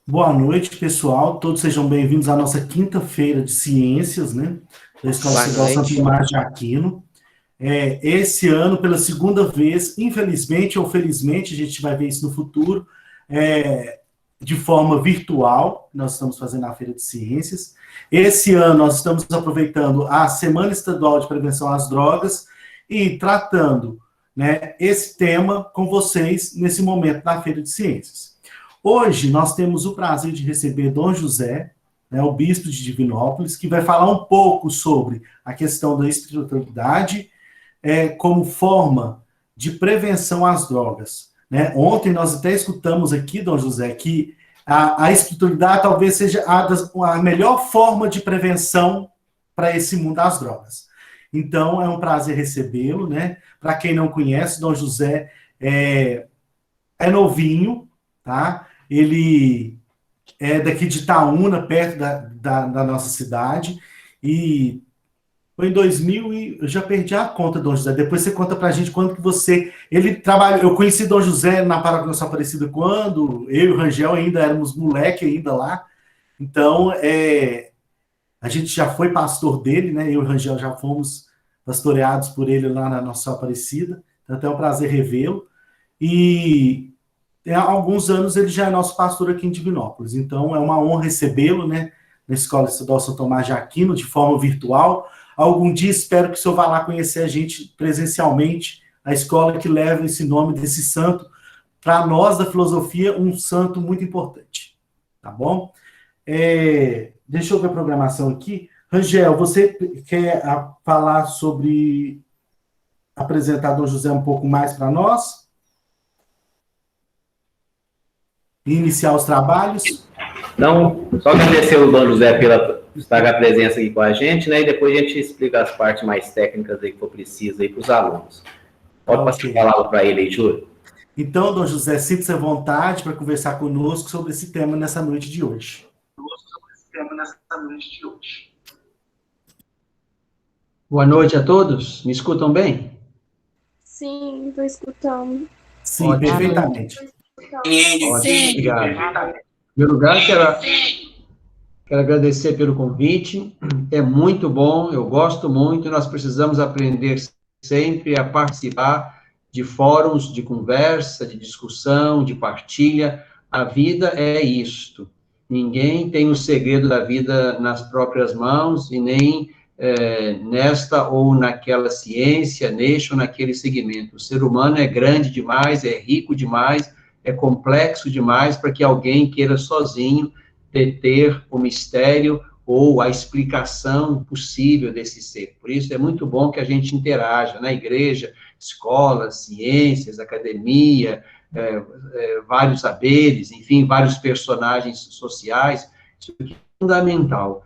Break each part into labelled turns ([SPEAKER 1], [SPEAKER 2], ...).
[SPEAKER 1] Boa noite, pessoal. Todos sejam bem-vindos à nossa quinta-feira de ciências, né? Da Escola
[SPEAKER 2] Boa
[SPEAKER 1] Estadual Santo
[SPEAKER 2] noite.
[SPEAKER 1] Tomás de Aquino. Esse ano, pela segunda vez, infelizmente ou felizmente, a gente vai ver isso no futuro, de forma virtual, nós estamos fazendo a Feira de Ciências. Esse ano, nós estamos aproveitando a Semana Estadual de Prevenção às Drogas e tratando, né, esse tema com vocês nesse momento da Feira de Ciências. Hoje nós temos o prazer de receber Dom José, né, o bispo de Divinópolis, que vai falar um pouco sobre a questão da espiritualidade como forma de prevenção às drogas. Né? Ontem nós até escutamos aqui, Dom José, que a espiritualidade talvez seja a melhor forma de prevenção para esse mundo das drogas. Então, é um prazer recebê-lo, né? Para quem não conhece, Dom José é novinho, tá? Ele é daqui de Itaúna, perto da nossa cidade, e foi em 2000 e eu já perdi a conta, Dom José. Depois você conta pra gente quando que você... Ele trabalha... Eu conheci Dom José na Paróquia Nossa Aparecida quando eu e o Rangel ainda éramos moleque ainda lá. Então, a gente já foi pastor dele, né? Eu e o Rangel já fomos pastoreados por ele lá na Nossa Aparecida. Então, é um prazer revê-lo. E há alguns anos ele já é nosso pastor aqui em Divinópolis. Então, é uma honra recebê-lo, né? Na Escola Estadual São Tomás de Aquino, de forma virtual. Algum dia espero que o senhor vá lá conhecer a gente presencialmente, a escola que leva esse nome desse santo, para nós da filosofia, um santo muito importante. Tá bom? Deixa eu ver a programação aqui. Rangel, você quer falar sobre apresentar Dom José um pouco mais para nós? E iniciar os trabalhos?
[SPEAKER 2] Não, só agradecer o Dom José pela estar a presença aqui com a gente, né? E depois a gente explica as partes mais técnicas aí que for preciso aí para os alunos. Pode passar a palavra para ele aí, Júlio.
[SPEAKER 1] Então, Dom José, sinta-se à vontade para conversar conosco sobre esse tema nessa noite de hoje.
[SPEAKER 3] Boa noite a todos. Me escutam bem?
[SPEAKER 4] Sim, estou escutando.
[SPEAKER 1] Sim,
[SPEAKER 3] Ótimo.
[SPEAKER 1] perfeitamente.
[SPEAKER 3] Ótimo, obrigado. Em primeiro lugar, quero agradecer pelo convite. É muito bom, eu gosto muito, e nós precisamos aprender sempre a participar de fóruns de conversa, de discussão, de partilha. A vida é isto. Ninguém tem o segredo da vida nas próprias mãos e nem nesta ou naquela ciência, neste ou naquele segmento. O ser humano é grande demais, é rico demais, é complexo demais para que alguém queira sozinho deter o mistério ou a explicação possível desse ser. Por isso é muito bom que a gente interaja na igreja, escola, ciências, academia, vários saberes, enfim, vários personagens sociais. Isso é fundamental.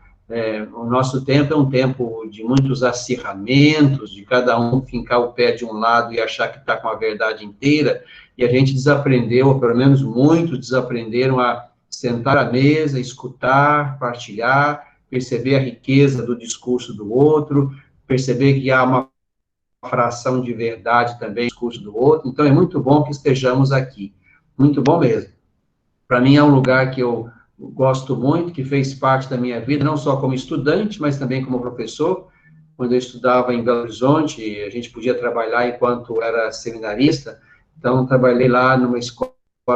[SPEAKER 3] O nosso tempo é um tempo de muitos acirramentos, de cada um fincar o pé de um lado e achar que está com a verdade inteira, e a gente desaprendeu, ou pelo menos muitos desaprenderam a sentar à mesa, escutar, partilhar, perceber a riqueza do discurso do outro, perceber que há uma fração de verdade também no discurso do outro. Então, é muito bom que estejamos aqui. Muito bom mesmo. Para mim, é um lugar que eu gosto muito, que fez parte da minha vida, não só como estudante, mas também como professor. Quando eu estudava em Belo Horizonte, a gente podia trabalhar enquanto era seminarista, então trabalhei lá numa escola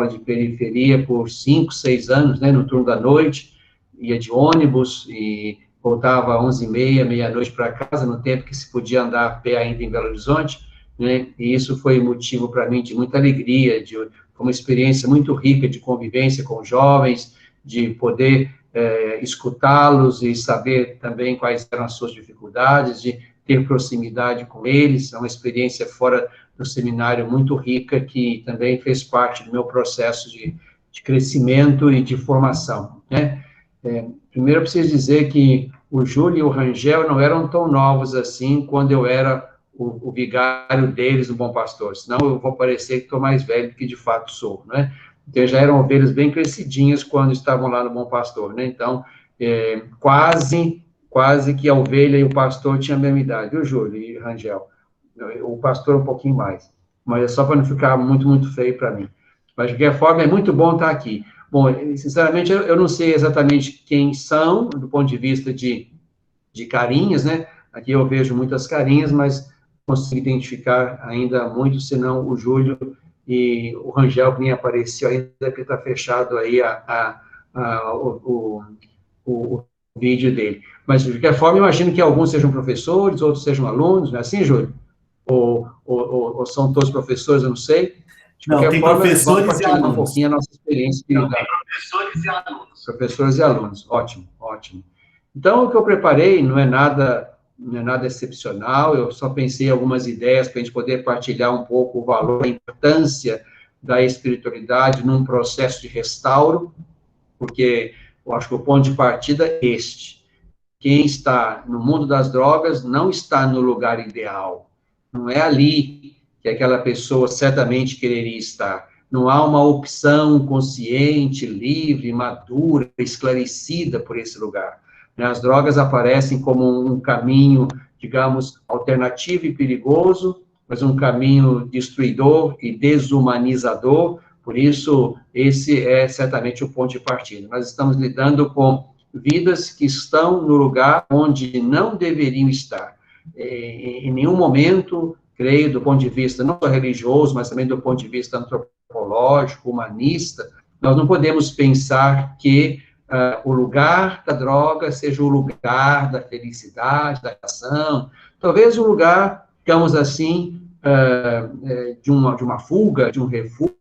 [SPEAKER 3] de periferia por 5, 6 anos, né, no turno da noite, ia de ônibus e voltava às 11h30, meia-noite para casa, no tempo que se podia andar a pé ainda em Belo Horizonte, né, e isso foi motivo para mim de muita alegria, foi uma experiência muito rica de convivência com jovens, de poder escutá-los e saber também quais eram as suas dificuldades, de ter proximidade com eles, é uma experiência fora do seminário muito rica, que também fez parte do meu processo de crescimento e de formação, né? Primeiro, eu preciso dizer que o Júlio e o Rangel não eram tão novos assim quando eu era o vigário deles, o Bom Pastor, senão eu vou parecer que estou mais velho do que de fato sou, né? Então, já eram ovelhas bem crescidinhas quando estavam lá no Bom Pastor, né? Então, quase que a ovelha e o pastor tinham a mesma idade, viu, Júlio e Rangel? O pastor um pouquinho mais, mas é só para não ficar muito, muito feio para mim. Mas, de qualquer forma, é muito bom estar aqui. Bom, sinceramente, eu não sei exatamente quem são, do ponto de vista de carinhas, né? Aqui eu vejo muitas carinhas, mas não consigo identificar ainda muito, senão o Júlio e o Rangel, que nem apareceu ainda, porque está fechado aí o vídeo dele. Mas, de qualquer forma, eu imagino que alguns sejam professores, outros sejam alunos, não é assim, Júlio? Ou são todos professores, eu não sei. De
[SPEAKER 1] Não,
[SPEAKER 3] qualquer
[SPEAKER 1] tem
[SPEAKER 3] forma, vamos
[SPEAKER 1] professores e
[SPEAKER 3] partilhar um
[SPEAKER 1] alunos.
[SPEAKER 3] pouquinho a nossa experiência. Não, tem professores e alunos. Professores e alunos, ótimo, ótimo. Então, o que eu preparei não é nada excepcional, eu só pensei em algumas ideias para a gente poder partilhar um pouco o valor, a importância da espiritualidade num processo de restauro, porque eu acho que o ponto de partida é este. Quem está no mundo das drogas não está no lugar ideal. Não é ali que aquela pessoa certamente quereria estar. Não há uma opção consciente, livre, madura, esclarecida por esse lugar. As drogas aparecem como um caminho, digamos, alternativo e perigoso, mas um caminho destruidor e desumanizador. Por isso, esse é certamente o ponto de partida. Nós estamos lidando com vidas que estão no lugar onde não deveriam estar. Em nenhum momento, creio, do ponto de vista não só religioso, mas também do ponto de vista antropológico, humanista, nós não podemos pensar que o lugar da droga seja o lugar da felicidade, da ação. Talvez um lugar, digamos assim, de uma fuga, de um refúgio,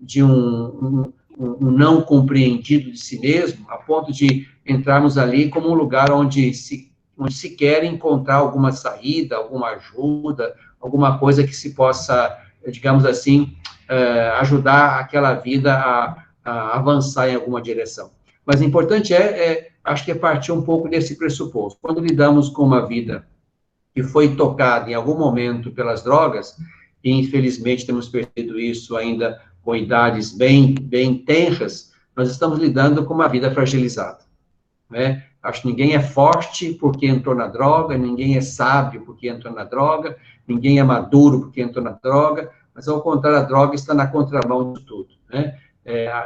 [SPEAKER 3] de um não compreendido de si mesmo, a ponto de entrarmos ali como um lugar onde se quer encontrar alguma saída, alguma ajuda, alguma coisa que se possa, digamos assim, ajudar aquela vida a avançar em alguma direção. Mas o importante acho que é partir um pouco desse pressuposto. Quando lidamos com uma vida que foi tocada em algum momento pelas drogas, e infelizmente temos perdido isso ainda com idades bem tenras, nós estamos lidando com uma vida fragilizada, né? Acho que ninguém é forte porque entrou na droga, ninguém é sábio porque entrou na droga, ninguém é maduro porque entrou na droga, mas, ao contrário, a droga está na contramão de tudo, né?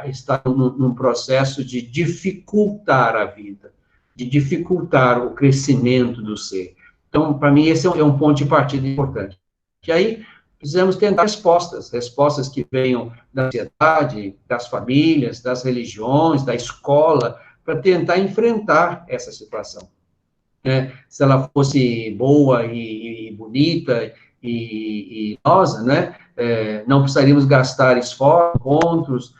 [SPEAKER 3] Está num processo de dificultar a vida, de dificultar o crescimento do ser. Então, para mim, esse é um ponto de partida importante. E aí, precisamos tentar respostas que venham da sociedade, das famílias, das religiões, da escola, para tentar enfrentar essa situação. Se ela fosse boa e bonita e idosa, né, não precisaríamos gastar esforços, encontros,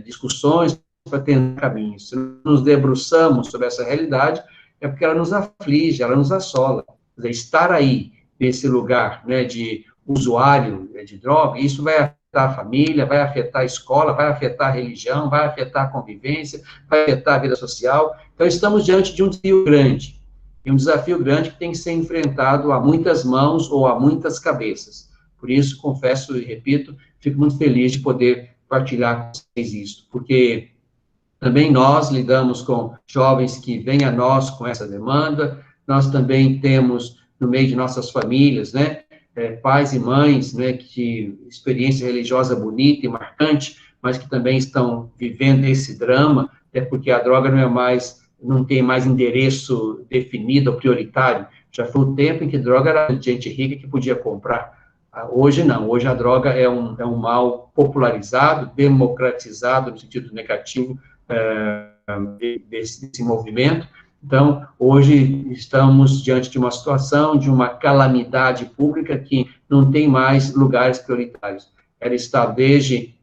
[SPEAKER 3] discussões para tentar caminhos. Se nos debruçamos sobre essa realidade, é porque ela nos aflige, ela nos assola. Quer dizer, estar aí, nesse lugar, né, de usuário de droga, isso vai afetar a família, vai afetar a escola, vai afetar a religião, vai afetar a convivência, vai afetar a vida social. Então, estamos diante de um desafio grande, e um desafio grande que tem que ser enfrentado a muitas mãos ou a muitas cabeças. Por isso, confesso e repito, fico muito feliz de poder partilhar com vocês isso, porque também nós lidamos com jovens que vêm a nós com essa demanda, nós também temos, no meio de nossas famílias, né, pais e mães, né, que experiência religiosa bonita e marcante, mas que também estão vivendo esse drama, porque a droga não tem mais endereço definido ou prioritário. Já foi o tempo em que droga era gente rica que podia comprar. Hoje não, hoje a droga é um mal popularizado, democratizado, no sentido negativo desse movimento. Então, hoje estamos diante de uma situação, de uma calamidade pública que não tem mais lugares prioritários. Ela está desde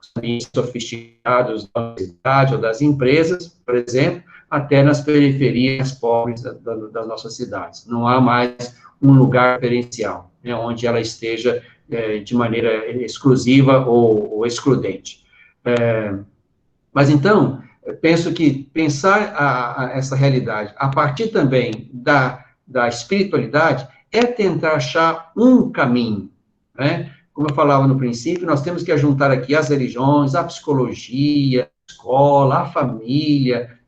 [SPEAKER 3] os ambientes sofisticados da universidade ou das empresas, por exemplo, até nas periferias pobres das nossas cidades. Não há mais um lugar referencial, né, onde ela esteja de maneira exclusiva ou excludente. Mas, então, eu penso que pensar essa realidade a partir também da espiritualidade é tentar achar um caminho, né? Como eu falava no princípio, nós temos que juntar aqui as religiões, a psicologia, a escola, a família,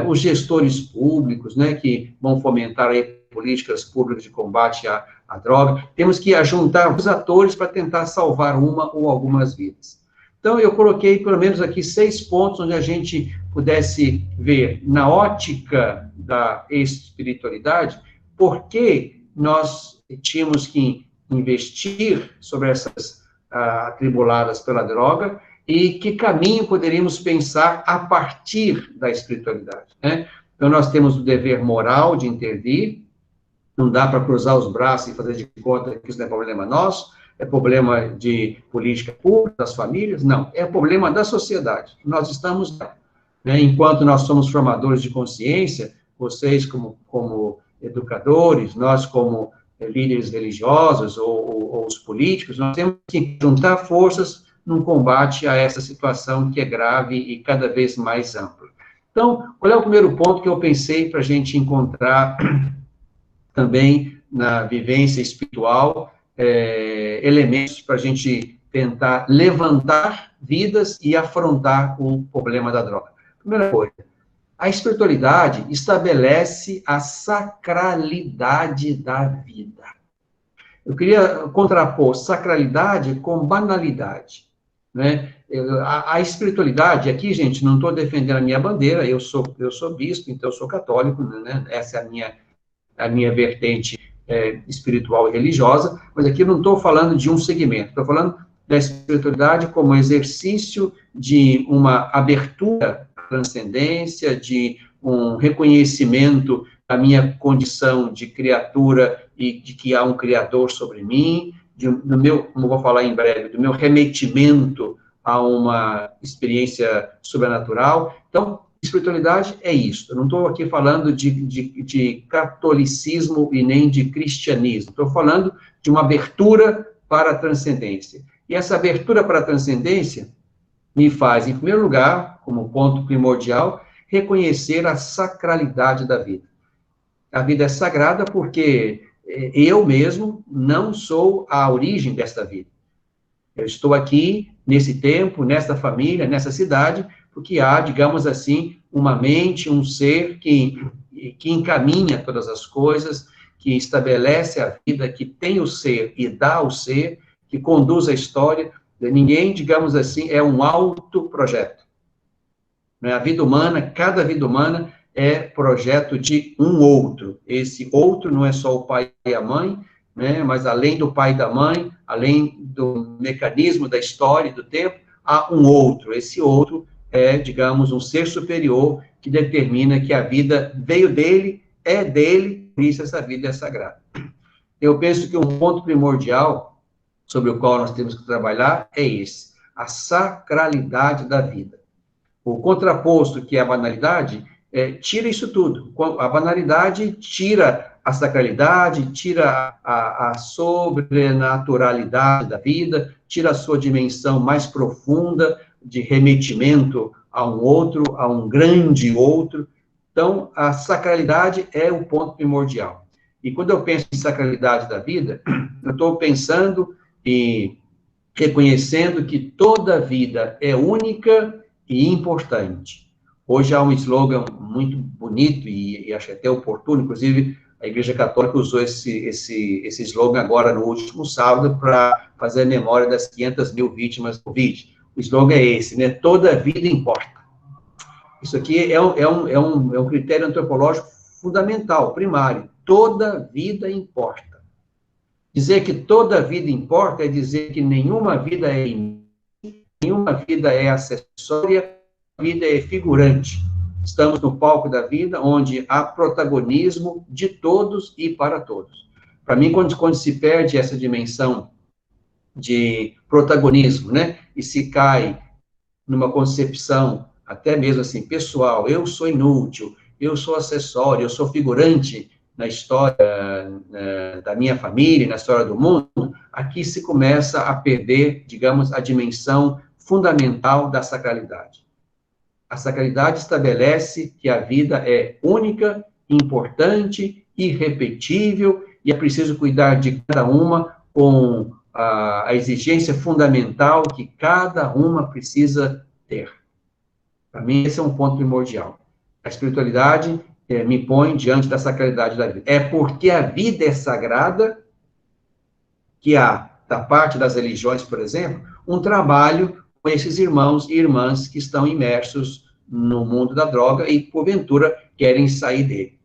[SPEAKER 3] os gestores públicos, né, que vão fomentar aí políticas públicas de combate à droga. Temos que juntar os atores para tentar salvar uma ou algumas vidas. Então, eu coloquei pelo menos aqui 6 pontos onde a gente pudesse ver, na ótica da espiritualidade, por que nós tínhamos que investir sobre essas atribuladas pela droga e que caminho poderíamos pensar a partir da espiritualidade, né? Então, nós temos o dever moral de intervir, não dá para cruzar os braços e fazer de conta que isso não é problema nosso, é problema de política pública, das famílias, não, é problema da sociedade. Nós estamos, né, enquanto nós somos formadores de consciência, vocês como educadores, nós como líderes religiosos ou os políticos, nós temos que juntar forças num combate a essa situação que é grave e cada vez mais ampla. Então, qual é o primeiro ponto que eu pensei para a gente encontrar também na vivência espiritual, elementos para a gente tentar levantar vidas e afrontar o problema da droga? Primeira coisa, a espiritualidade estabelece a sacralidade da vida. Eu queria contrapor sacralidade com banalidade, né? A espiritualidade, aqui, gente, não estou defendendo a minha bandeira, eu sou bispo, então eu sou católico, né? Essa é a minha vertente espiritual e religiosa, mas aqui eu não estou falando de um segmento, estou falando da espiritualidade como exercício de uma abertura à transcendência, de um reconhecimento da minha condição de criatura e de que há um Criador sobre mim, do meu, como vou falar em breve, do meu remetimento a uma experiência sobrenatural. Então, espiritualidade é isso. Eu não estou aqui falando de catolicismo e nem de cristianismo. Estou falando de uma abertura para a transcendência. E essa abertura para a transcendência me faz, em primeiro lugar, como ponto primordial, reconhecer a sacralidade da vida. A vida é sagrada porque eu mesmo não sou a origem desta vida. Eu estou aqui, nesse tempo, nesta família, nessa cidade, porque há, digamos assim, uma mente, um ser que encaminha todas as coisas, que estabelece a vida, que tem o ser e dá o ser, que conduz a história. Ninguém, digamos assim, é um autoprojeto. A vida humana, cada vida humana é projeto de um outro. Esse outro não é só o pai e a mãe, né, mas além do pai e da mãe, além do mecanismo da história e do tempo, há um outro. Esse outro é, digamos, um ser superior que determina que a vida veio dele, é dele, por isso essa vida é sagrada. Eu penso que um ponto primordial sobre o qual nós temos que trabalhar é esse, a sacralidade da vida. O contraposto, que é a banalidade, tira isso tudo. A banalidade tira a sacralidade, tira a sobrenaturalidade da vida, tira a sua dimensão mais profunda de remetimento a um outro, a um grande outro. Então, a sacralidade é o ponto primordial. E quando eu penso em sacralidade da vida, eu estou pensando e reconhecendo que toda vida é única e importante. Hoje há um slogan muito bonito e acho até oportuno, inclusive a Igreja Católica usou esse slogan agora no último sábado para fazer a memória das 500 mil vítimas do Covid. O slogan é esse, né? Toda vida importa. Isso aqui é um critério antropológico fundamental, primário. Toda vida importa. Dizer que toda vida importa é dizer que nenhuma vida é inútil, nenhuma vida é acessória, a vida é figurante. Estamos no palco da vida, onde há protagonismo de todos e para todos. Para mim, quando se perde essa dimensão de protagonismo, né, e se cai numa concepção, até mesmo assim, pessoal, eu sou inútil, eu sou acessório, eu sou figurante na história da minha família, na história do mundo, aqui se começa a perder, digamos, a dimensão fundamental da sacralidade. A sacralidade estabelece que a vida é única, importante, irrepetível, e é preciso cuidar de cada uma com a exigência fundamental que cada uma precisa ter. Para mim, esse é um ponto primordial. A espiritualidade me põe diante da sacralidade da vida. É porque a vida é sagrada que há, da parte das religiões, por exemplo, um trabalho com esses irmãos e irmãs que estão imersos no mundo da droga e, porventura, querem sair dele.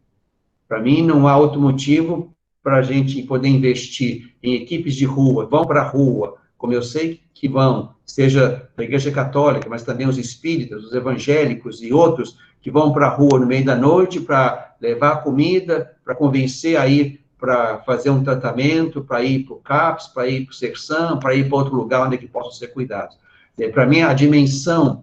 [SPEAKER 3] Para mim, não há outro motivo para a gente poder investir em equipes de rua, vão para a rua, como eu sei que vão, seja a Igreja Católica, mas também os espíritas, os evangélicos e outros que vão para a rua no meio da noite para levar comida, para convencer a ir para fazer um tratamento, para ir para o CAPS, para ir para o Sersan, para ir para outro lugar onde é que possam ser cuidados. Para mim, a dimensão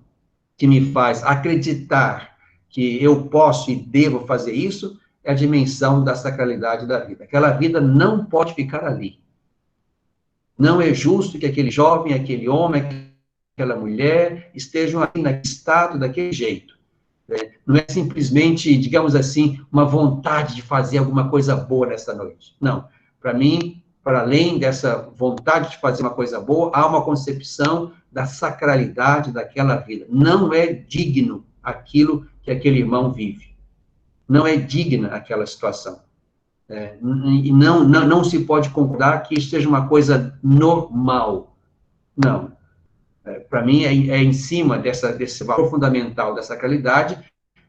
[SPEAKER 3] que me faz acreditar que eu posso e devo fazer isso é a dimensão da sacralidade da vida. Aquela vida não pode ficar ali. Não é justo que aquele jovem, aquele homem, aquela mulher estejam ali naquele estado, daquele jeito. Não é simplesmente, digamos assim, uma vontade de fazer alguma coisa boa nessa noite. Não. Para mim, para além dessa vontade de fazer uma coisa boa, há uma concepção da sacralidade daquela vida. Não é digno aquilo que aquele irmão vive. Não é digna aquela situação. E não se pode concordar que isso seja uma coisa normal. Não. Para mim, é em cima desse valor fundamental da sacralidade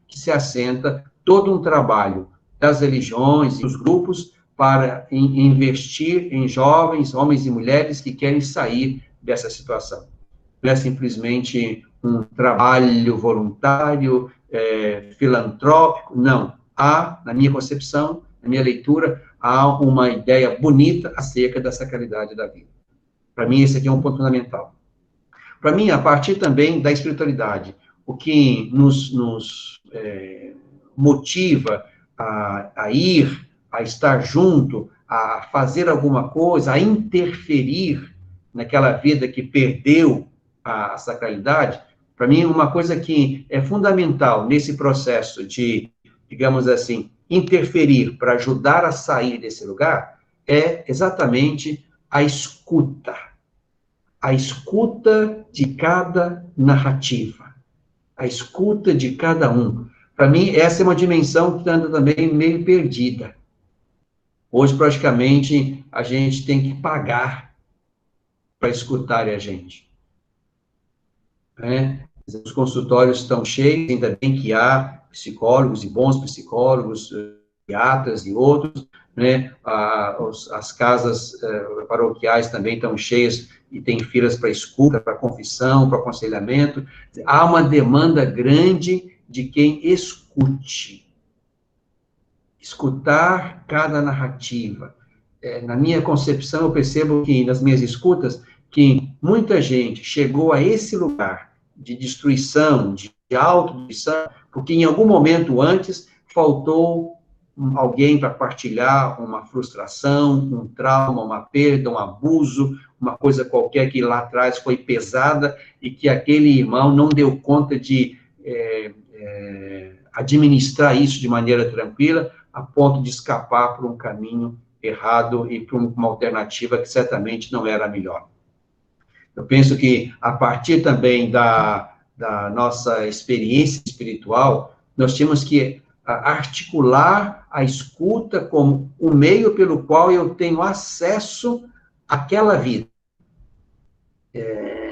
[SPEAKER 3] que se assenta todo um trabalho das religiões e dos grupos para investir em jovens, homens e mulheres que querem sair dessa situação. Não é simplesmente um trabalho voluntário, filantrópico, não. Há, na minha concepção, na minha leitura, há uma ideia bonita acerca da sacralidade da vida. Para mim, esse aqui é um ponto fundamental. Para mim, a partir também da espiritualidade, o que nos motiva a ir, a estar junto, a fazer alguma coisa, a interferir naquela vida que perdeu a sacralidade, para mim, uma coisa que é fundamental nesse processo de, digamos assim, interferir para ajudar a sair desse lugar, é exatamente a escuta. A escuta de cada narrativa, a escuta de cada um. Para mim, essa é uma dimensão que anda também meio perdida. Hoje, praticamente, a gente tem que pagar para escutar a gente. Os consultórios estão cheios, ainda bem que há psicólogos e bons psicólogos, psiquiatras e outros, né? As casas paroquiais também estão cheias e tem filas para escuta, para confissão, para aconselhamento. Há uma demanda grande de quem escute. Escutar cada narrativa. Na minha concepção, eu percebo que, nas minhas escutas, que muita gente chegou a esse lugar de destruição, de autodestruição, porque em algum momento antes faltou alguém para partilhar uma frustração, um trauma, uma perda, um abuso, uma coisa qualquer que lá atrás foi pesada e que aquele irmão não deu conta de administrar isso de maneira tranquila, a ponto de escapar por um caminho errado e por uma alternativa que certamente não era a melhor. Eu penso que, a partir também da nossa experiência espiritual, nós tínhamos que articular a escuta como um meio pelo qual eu tenho acesso àquela vida.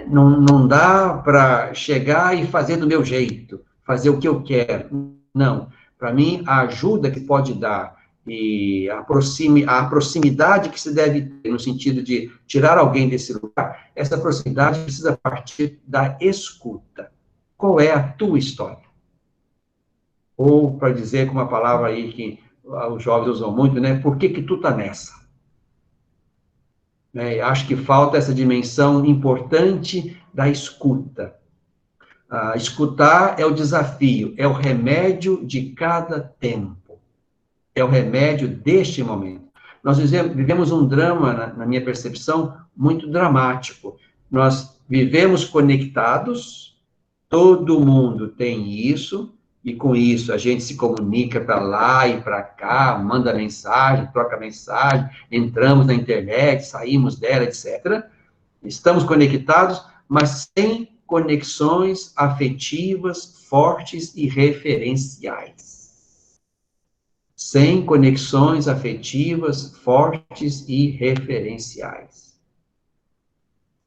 [SPEAKER 3] Não dá para chegar e fazer do meu jeito, fazer o que eu quero. Não. Para mim, a ajuda que pode dar e a proximidade que se deve ter no sentido de tirar alguém desse lugar, essa proximidade precisa partir da escuta. Qual é a tua história? Ou, para dizer com uma palavra aí que os jovens usam muito, né? Por que tu tá nessa? Acho que falta essa dimensão importante da escuta. Escutar é o desafio, é o remédio de cada tempo. É o remédio deste momento. Nós vivemos um drama, na minha percepção, muito dramático. Nós vivemos conectados, todo mundo tem isso, e com isso a gente se comunica para lá e para cá, manda mensagem, troca mensagem, entramos na internet, saímos dela, etc. Estamos conectados, mas sem conexões afetivas fortes e referenciais. Sem conexões afetivas fortes e referenciais.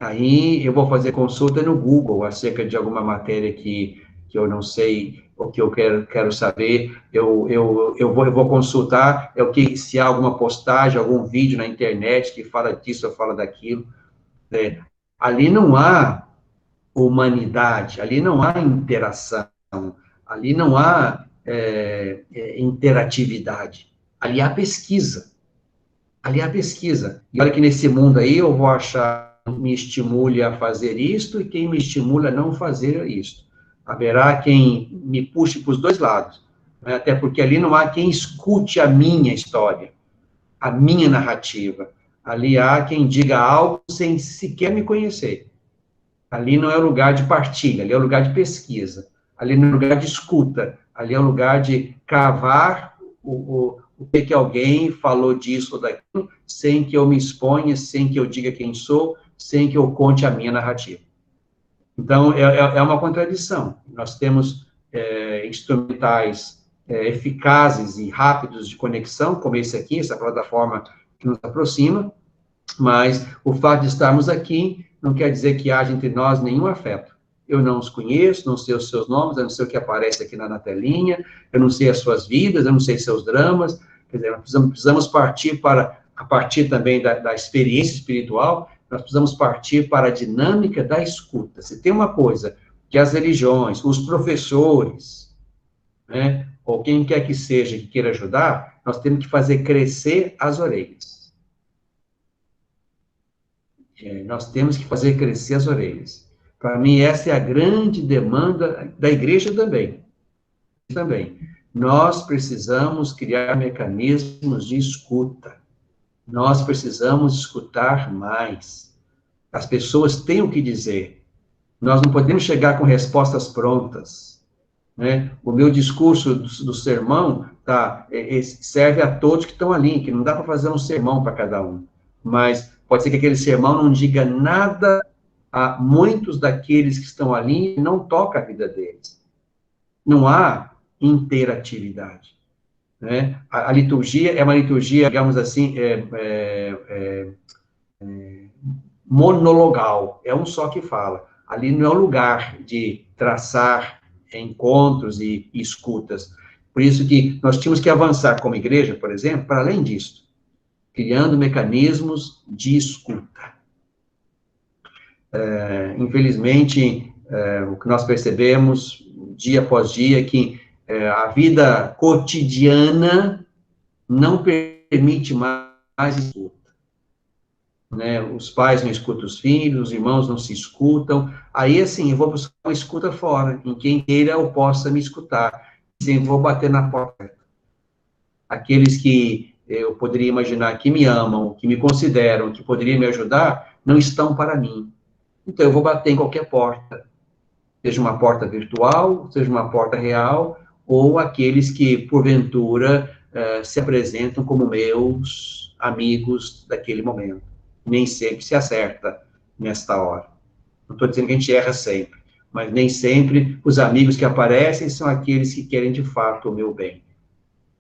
[SPEAKER 3] Aí eu vou fazer consulta no Google acerca de alguma matéria que eu não sei, o que eu quero saber, eu vou consultar se há alguma postagem, algum vídeo na internet que fala disso ou fala daquilo. Ali não há humanidade, ali não há interação, ali não há interatividade, ali há pesquisa. Ali há pesquisa. E olha que nesse mundo aí eu vou achar quem me estimule a fazer isto e quem me estimula a não fazer isto. Haverá quem me puxe para os dois lados, né? Até porque ali não há quem escute a minha história, a minha narrativa. Ali há quem diga algo sem sequer me conhecer. Ali não é o lugar de partilha, ali é o lugar de pesquisa. Ali não é o lugar de escuta, ali é o lugar de cavar o que alguém falou disso ou daquilo, sem que eu me exponha, sem que eu diga quem sou, sem que eu conte a minha narrativa. Então, é uma contradição. Nós temos instrumentais eficazes e rápidos de conexão, como esse aqui, essa plataforma que nos aproxima, mas o fato de estarmos aqui não quer dizer que haja entre nós nenhum afeto. Eu não os conheço, não sei os seus nomes, eu não sei o que aparece aqui na telinha, eu não sei as suas vidas, eu não sei seus dramas. Quer dizer, nós precisamos partir a partir também da experiência espiritual, nós precisamos partir para a dinâmica da escuta. Se tem uma coisa que as religiões, os professores, né, ou quem quer que seja que queira ajudar, nós temos que fazer crescer as orelhas. Nós temos que fazer crescer as orelhas. Para mim, essa é a grande demanda da igreja também. Nós precisamos criar mecanismos de escuta. Nós precisamos escutar mais. As pessoas têm o que dizer. Nós não podemos chegar com respostas prontas, né? O meu discurso do sermão serve a todos que estão ali, que não dá para fazer um sermão para cada um. Mas pode ser que aquele sermão não diga nada a muitos daqueles que estão ali e não toca a vida deles. Não há interatividade, né? A liturgia é uma liturgia, digamos assim, monologal, é um só que fala. Ali não é o lugar de traçar encontros e escutas. Por isso que nós tínhamos que avançar como igreja, por exemplo, para além disso, criando mecanismos de escuta. Infelizmente, o que nós percebemos, dia após dia, é que a vida cotidiana não permite mais escuta. Né? Os pais não escutam os filhos, os irmãos não se escutam. Aí, assim, eu vou buscar uma escuta fora, em quem queira ou possa me escutar. Assim, vou bater na porta. Aqueles que eu poderia imaginar que me amam, que me consideram, que poderiam me ajudar, não estão para mim. Então, eu vou bater em qualquer porta, seja uma porta virtual, seja uma porta real, ou aqueles que, porventura, se apresentam como meus amigos daquele momento. Nem sempre se acerta nesta hora. Não estou dizendo que a gente erra sempre, mas nem sempre os amigos que aparecem são aqueles que querem, de fato, o meu bem,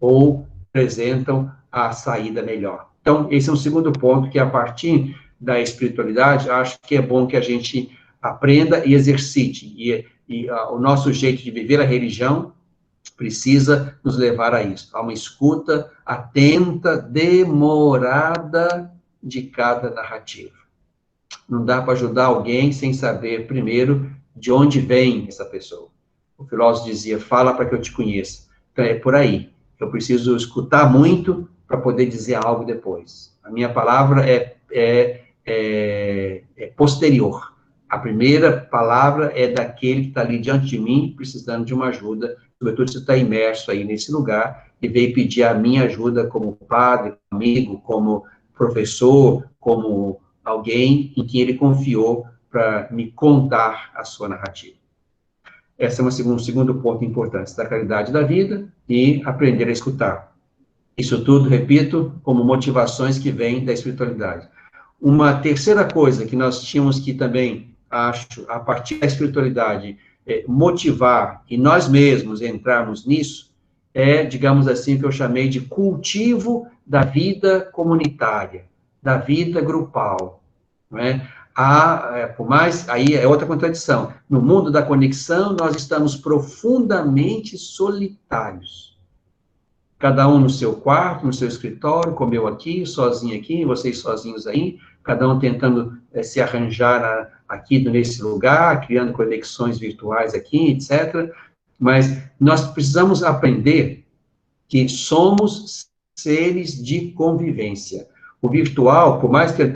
[SPEAKER 3] ou apresentam a saída melhor. Então, esse é um segundo ponto, que a partir da espiritualidade, acho que é bom que a gente aprenda e exercite, e o nosso jeito de viver a religião precisa nos levar a isso, a uma escuta atenta, demorada de cada narrativa. Não dá para ajudar alguém sem saber, primeiro, de onde vem essa pessoa. O filósofo dizia, fala para que eu te conheça. Então, é por aí. Eu preciso escutar muito para poder dizer algo depois. A minha palavra é posterior. A primeira palavra é daquele que está ali diante de mim, precisando de uma ajuda, sobretudo se está imerso aí nesse lugar, e veio pedir a minha ajuda como padre, amigo, como professor, como alguém em quem ele confiou para me contar a sua narrativa. Esse é um segundo ponto importante, da qualidade da vida e aprender a escutar. Isso tudo, repito, como motivações que vêm da espiritualidade. Uma terceira coisa que nós tínhamos que também, acho, a partir da espiritualidade, motivar e nós mesmos entrarmos nisso, digamos assim, o que eu chamei de cultivo da vida comunitária, da vida grupal, não é? Por mais, aí é outra contradição. No mundo da conexão, nós estamos profundamente solitários. Cada um no seu quarto, no seu escritório, como eu aqui, sozinho aqui, vocês sozinhos aí, cada um tentando se arranjar aqui nesse lugar, criando conexões virtuais aqui, etc. Mas nós precisamos aprender que somos seres de convivência. O virtual, por mais que ele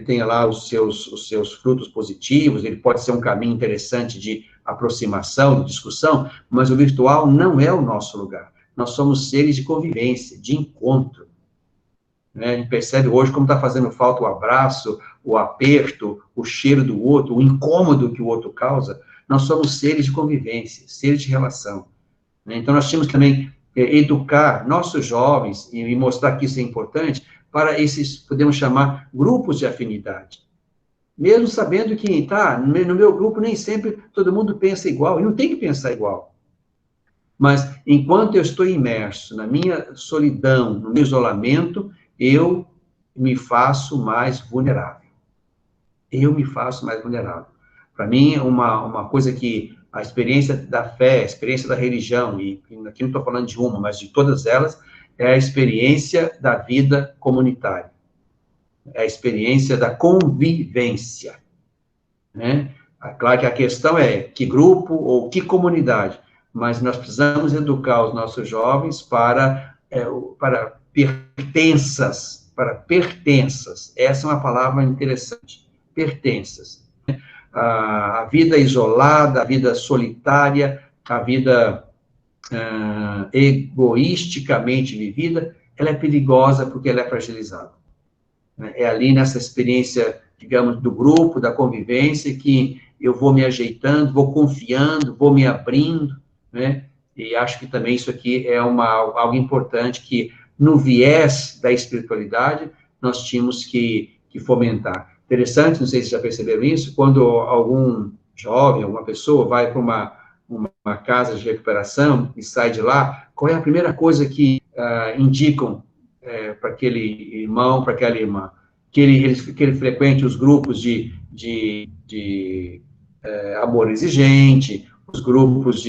[SPEAKER 3] tenha lá os seus frutos positivos, ele pode ser um caminho interessante de aproximação, de discussão, mas o virtual não é o nosso lugar. Nós somos seres de convivência, de encontro. Né? A gente percebe hoje como está fazendo falta o abraço, o aperto, o cheiro do outro, o incômodo que o outro causa. Nós somos seres de convivência, seres de relação. Né? Então, nós temos também educar nossos jovens e mostrar que isso é importante para esses, podemos chamar, grupos de afinidade. Mesmo sabendo que, no meu grupo nem sempre todo mundo pensa igual, e não tem que pensar igual. Mas, enquanto eu estou imerso na minha solidão, no meu isolamento, eu me faço mais vulnerável. Eu me faço mais vulnerável. Para mim, uma coisa que a experiência da fé, a experiência da religião, e aqui não estou falando de uma, mas de todas elas, é a experiência da vida comunitária. É a experiência da convivência. Né? Claro que a questão é que grupo ou que comunidade, mas nós precisamos educar os nossos jovens para pertenças, Essa é uma palavra interessante, pertenças. A vida isolada, a vida solitária, a vida egoisticamente vivida, ela é perigosa porque ela é fragilizada. É ali nessa experiência, digamos, do grupo, da convivência, que eu vou me ajeitando, vou confiando, vou me abrindo, né? E acho que também isso aqui é algo importante que, no viés da espiritualidade, nós tínhamos que fomentar. Interessante, não sei se já perceberam isso, quando algum jovem, alguma pessoa vai para uma casa de recuperação e sai de lá, qual é a primeira coisa que indicam para aquele irmão, para aquela irmã? Que ele frequente os grupos de amor exigente, os grupos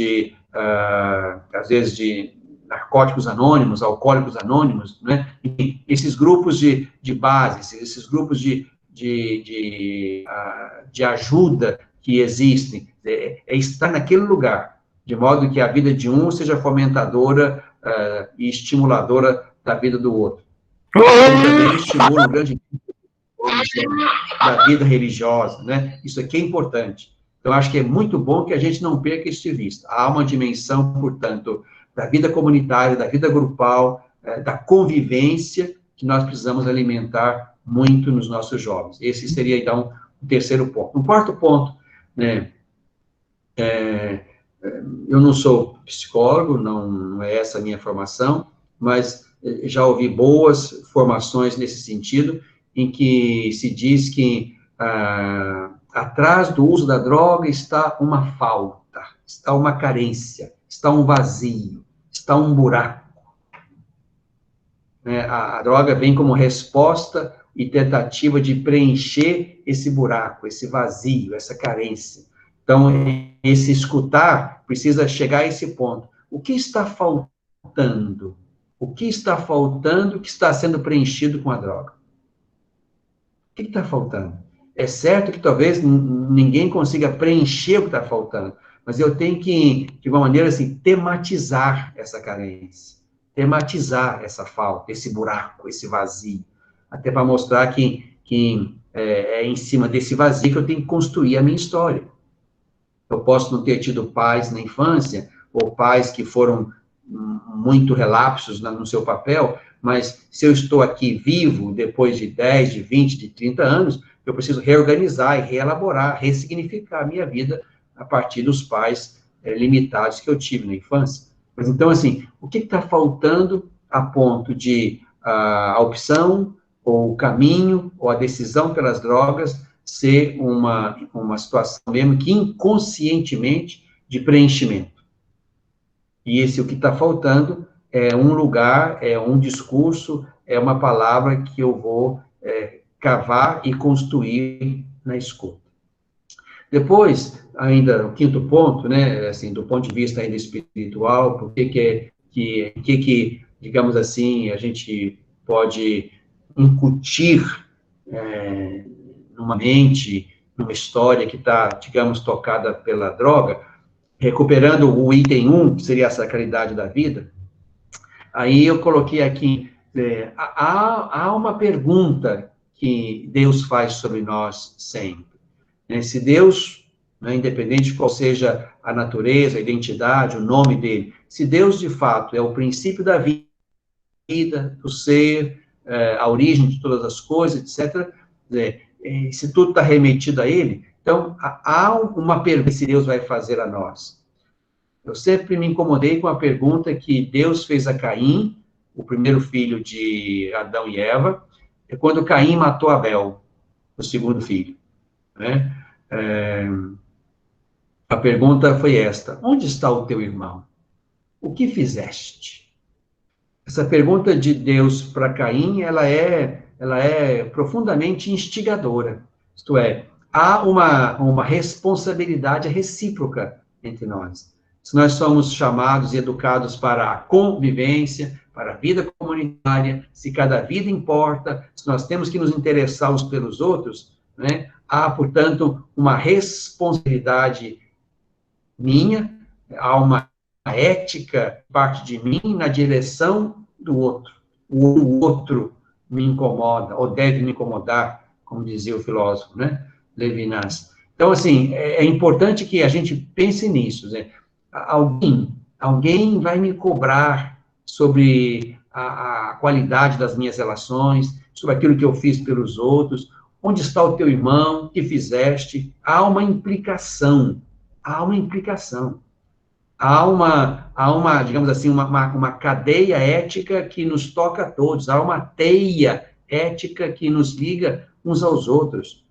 [SPEAKER 3] às vezes, de narcóticos anônimos, alcoólicos anônimos, né? E esses grupos de base, esses grupos de ajuda que existem, é estar naquele lugar, de modo que a vida de um seja fomentadora e estimuladora da vida do outro. Também estimula o grande da vida religiosa, né? Isso aqui é importante. Então, acho que é muito bom que a gente não perca isso de vista. Há uma dimensão, portanto, da vida comunitária, da vida grupal, da convivência, que nós precisamos alimentar muito nos nossos jovens. Esse seria, então, o terceiro ponto. Um quarto ponto, né? Eu não sou psicólogo, não é essa a minha formação, mas já ouvi boas formações nesse sentido, em que se diz que atrás do uso da droga está uma falta, está uma carência, está um vazio, está um buraco. A droga vem como resposta e tentativa de preencher esse buraco, esse vazio, essa carência. Então, esse escutar precisa chegar a esse ponto. O que está faltando? O que está faltando que está sendo preenchido com a droga? O que está faltando? É certo que talvez ninguém consiga preencher o que está faltando, mas eu tenho que, de uma maneira assim, tematizar essa carência, tematizar essa falta, esse buraco, esse vazio, até para mostrar que é em cima desse vazio que eu tenho que construir a minha história. Eu posso não ter tido pais na infância, ou pais que foram muito relapsos no seu papel, mas se eu estou aqui vivo, depois de 10, de 20, de 30 anos, eu preciso reorganizar e reelaborar, ressignificar a minha vida a partir dos pais limitados que eu tive na infância. Mas, então, assim, o que está faltando a ponto de a opção, ou o caminho, ou a decisão pelas drogas ser uma situação mesmo que inconscientemente de preenchimento? E o que está faltando é um lugar, é um discurso, é uma palavra que eu vou cavar e construir na escuta. Depois, ainda o quinto ponto, né, assim, do ponto de vista ainda espiritual, por que, digamos assim, a gente pode incutir numa mente, numa história que está, digamos, tocada pela droga, recuperando o item 1, que seria a sacralidade da vida. Aí eu coloquei aqui, há uma pergunta que Deus faz sobre nós sempre. Se Deus, né, independente de qual seja a natureza, a identidade, o nome dele, se Deus de fato é o princípio da vida, do ser, a origem de todas as coisas, etc., se tudo está remetido a ele, então há uma pergunta que Deus vai fazer a nós. Eu sempre me incomodei com a pergunta que Deus fez a Caim, o primeiro filho de Adão e Eva, quando Caim matou Abel, o segundo filho, né? A pergunta foi esta: onde está o teu irmão? O que fizeste? Essa pergunta de Deus para Caim, ela é profundamente instigadora. Isto é, há uma responsabilidade recíproca entre nós. Se nós somos chamados e educados para a convivência, para a vida comunitária, se cada vida importa, se nós temos que nos interessar uns pelos outros, né, há, portanto, uma responsabilidade minha, há uma ética parte de mim na direção do outro. O outro me incomoda, ou deve me incomodar, como dizia o filósofo, né, Levinas. Então, assim, é importante que a gente pense nisso, né? Alguém vai me cobrar sobre a qualidade das minhas relações, sobre aquilo que eu fiz pelos outros. Onde está o teu irmão? O que fizeste? Há uma implicação. Há uma, digamos assim, uma cadeia ética que nos toca a todos. Há uma teia ética que nos liga uns aos outros.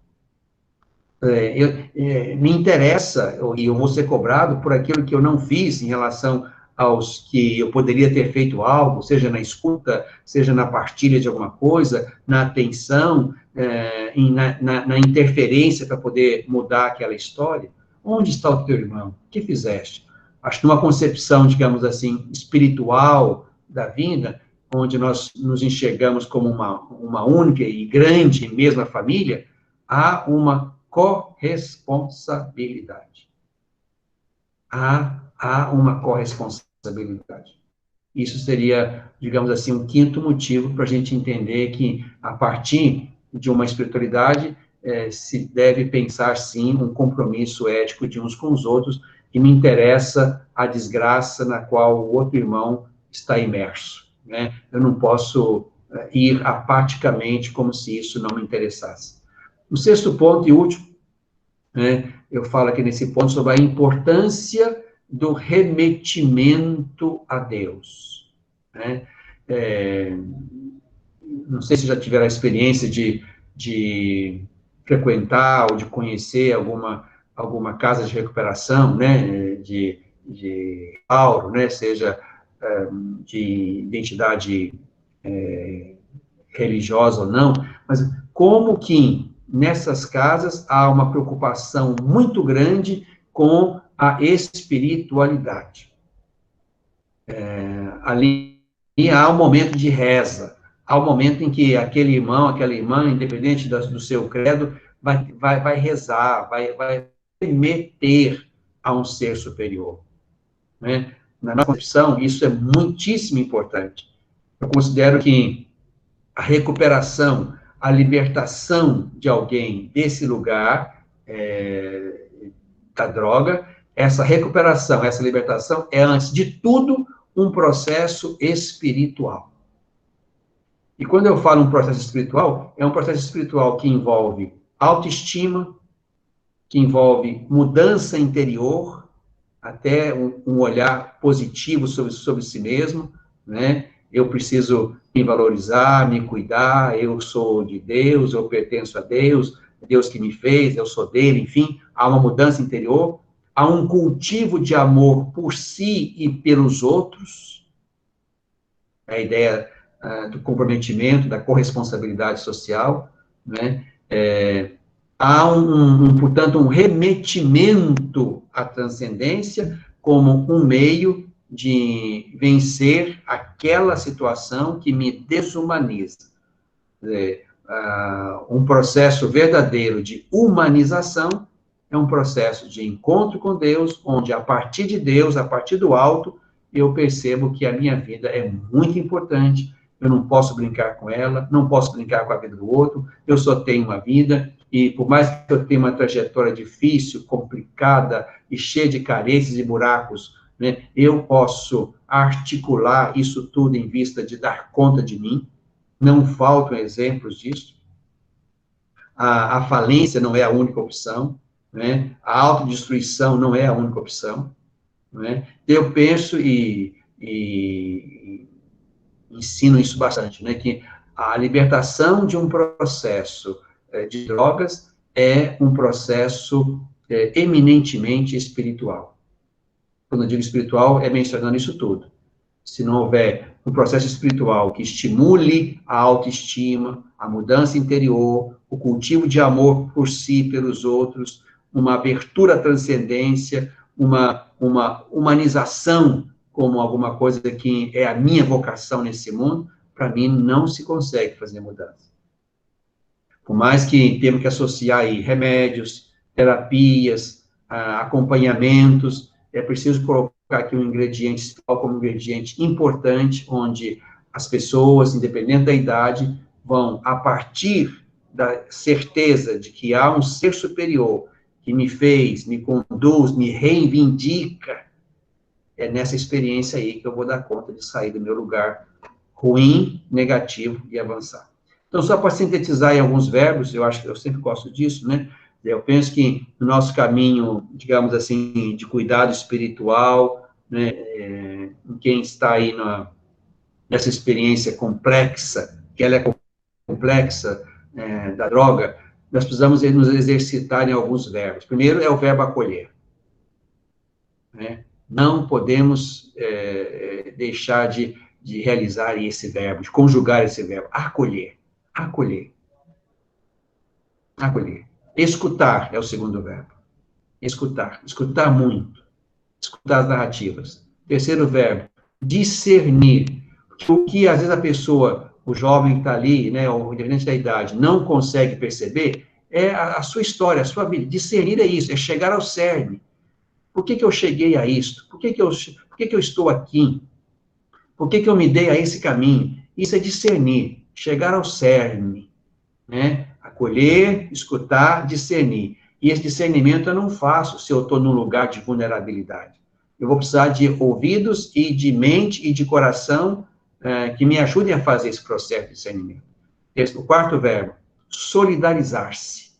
[SPEAKER 3] Me interessa, e eu vou ser cobrado por aquilo que eu não fiz em relação aos que eu poderia ter feito algo, seja na escuta, seja na partilha de alguma coisa, na atenção, na interferência para poder mudar aquela história. Onde está o teu irmão? O que fizeste? Acho que numa concepção, digamos assim, espiritual da vida, onde nós nos enxergamos como uma única e grande e mesma família, há uma corresponsabilidade. Há uma corresponsabilidade. Isso seria, digamos assim, um quinto motivo para a gente entender que, a partir de uma espiritualidade, se deve pensar, sim, um compromisso ético de uns com os outros, e me interessa a desgraça na qual o outro irmão está imerso, né? Eu não posso ir apaticamente como se isso não me interessasse. O sexto ponto e último, né, eu falo aqui nesse ponto sobre a importância do remetimento a Deus, né? Não sei se já tiveram a experiência de frequentar ou de conhecer alguma casa de recuperação, né, de auro, né, seja de identidade religiosa ou não, mas como que nessas casas há uma preocupação muito grande com a espiritualidade. Ali há um momento de reza, há um momento em que aquele irmão, aquela irmã, independente do seu credo, vai rezar, vai remeter a um ser superior, né? Na nossa concepção, isso é muitíssimo importante. Eu considero que a recuperação, a libertação de alguém desse lugar da droga, essa recuperação, essa libertação é, antes de tudo, um processo espiritual. E quando eu falo um processo espiritual, é um processo espiritual que envolve autoestima, que envolve mudança interior, até um olhar positivo sobre si mesmo, né? Eu preciso me valorizar, me cuidar, eu sou de Deus, eu pertenço a Deus, Deus que me fez, eu sou dele, enfim, há uma mudança interior, há um cultivo de amor por si e pelos outros, a ideia do comprometimento, da corresponsabilidade social, né? há, portanto, um remetimento à transcendência como um meio de vencer aquela situação que me desumaniza. Um processo verdadeiro de humanização é um processo de encontro com Deus, onde a partir de Deus, a partir do alto, eu percebo que a minha vida é muito importante, eu não posso brincar com ela, não posso brincar com a vida do outro, eu só tenho uma vida, e por mais que eu tenha uma trajetória difícil, complicada e cheia de carências e buracos, né, eu posso articular isso tudo em vista de dar conta de mim, não faltam exemplos disso. A falência não é a única opção, né? A autodestruição não é a única opção, né? Eu penso e ensino isso bastante, né? Que a libertação de um processo de drogas é um processo eminentemente espiritual. Quando eu digo espiritual, é mencionando isso tudo. Se não houver um processo espiritual que estimule a autoestima, a mudança interior, o cultivo de amor por si, pelos outros, uma abertura à transcendência, uma humanização como alguma coisa que é a minha vocação nesse mundo, para mim não se consegue fazer mudança. Por mais que temos que associar aí remédios, terapias, acompanhamentos, é preciso colocar aqui um ingrediente espiritual como um ingrediente importante, onde as pessoas, independente da idade, vão, a partir da certeza de que há um ser superior que me fez, me conduz, me reivindica, é nessa experiência aí que eu vou dar conta de sair do meu lugar ruim, negativo e avançar. Então, só para sintetizar em alguns verbos, eu acho que eu sempre gosto disso, né? Eu penso que no nosso caminho, digamos assim, de cuidado espiritual, né, quem está aí nessa experiência complexa, que ela é complexa, da droga, nós precisamos nos exercitar em alguns verbos. Primeiro é o verbo acolher. Né? Não podemos deixar de realizar esse verbo, de conjugar esse verbo. Acolher. Acolher. Acolher. Escutar é o segundo verbo. Escutar. Escutar muito. Escutar as narrativas. Terceiro verbo, discernir. O que, às vezes, a pessoa, o jovem que está ali, né, ou independente da idade, não consegue perceber, é a sua história, a sua vida. Discernir é isso, é chegar ao cerne. Por que eu cheguei a isto? Por que eu estou aqui? Por que eu me dei a esse caminho? Isso é discernir, chegar ao cerne, né? Acolher, escutar, discernir. E esse discernimento eu não faço se eu estou num lugar de vulnerabilidade. Eu vou precisar de ouvidos e de mente e de coração que me ajudem a fazer esse processo de discernimento. O quarto verbo, solidarizar-se.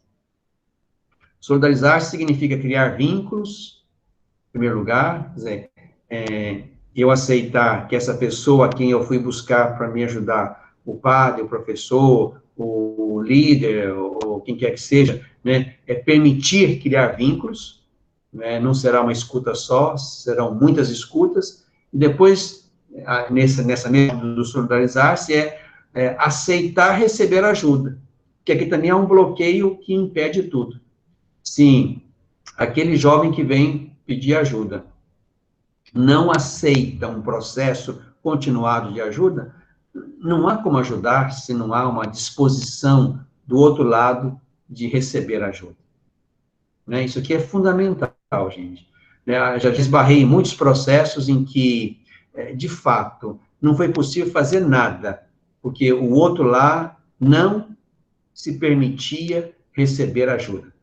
[SPEAKER 3] Solidarizar-se significa criar vínculos, em primeiro lugar, quer dizer, eu aceitar que essa pessoa a quem eu fui buscar para me ajudar, o padre, o professor, o líder, ou quem quer que seja, né, é permitir criar vínculos, né, não será uma escuta só, serão muitas escutas, e depois, nessa mesma do solidarizar-se, aceitar receber ajuda, que aqui também é um bloqueio que impede tudo. Sim, aquele jovem que vem pedir ajuda, não aceita um processo continuado de ajuda, não há como ajudar se não há uma disposição do outro lado de receber ajuda. Né? Isso aqui é fundamental, gente. Já esbarrei em muitos processos em que, de fato, não foi possível fazer nada, porque o outro lá não se permitia receber ajuda.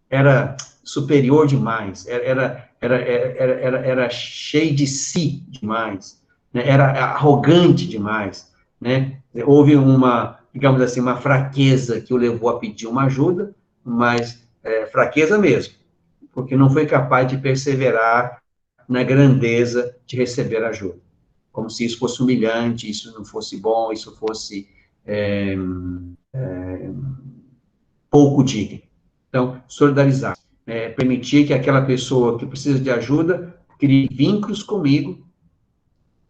[SPEAKER 3] Era superior demais, era cheio de si demais, né? Era arrogante demais, né? Houve digamos assim, uma fraqueza que o levou a pedir uma ajuda, mas fraqueza mesmo, porque não foi capaz de perseverar na grandeza de receber ajuda, como se isso fosse humilhante, isso não fosse bom, isso fosse pouco digno. Então, solidarizar. Permitir que aquela pessoa que precisa de ajuda crie vínculos comigo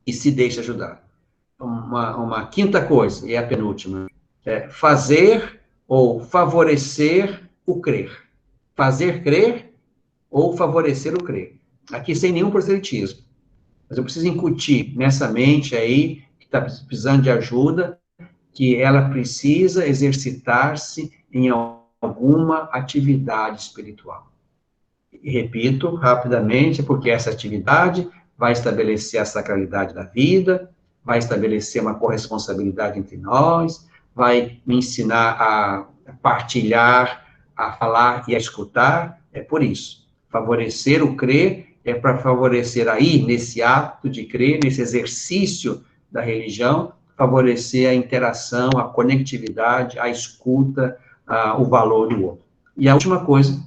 [SPEAKER 3] e se deixe ajudar. Uma quinta coisa, e é a penúltima, fazer ou favorecer o crer. Fazer crer ou favorecer o crer. Aqui sem nenhum proselitismo. Mas eu preciso incutir nessa mente aí, que está precisando de ajuda, que ela precisa exercitar-se em alguma atividade espiritual. E repito rapidamente, porque essa atividade vai estabelecer a sacralidade da vida, vai estabelecer uma corresponsabilidade entre nós, vai me ensinar a partilhar, a falar e a escutar. É por isso. Favorecer o crer é para favorecer aí, nesse ato de crer, nesse exercício da religião, favorecer a interação, a conectividade, a escuta, o valor do outro. E a última coisa,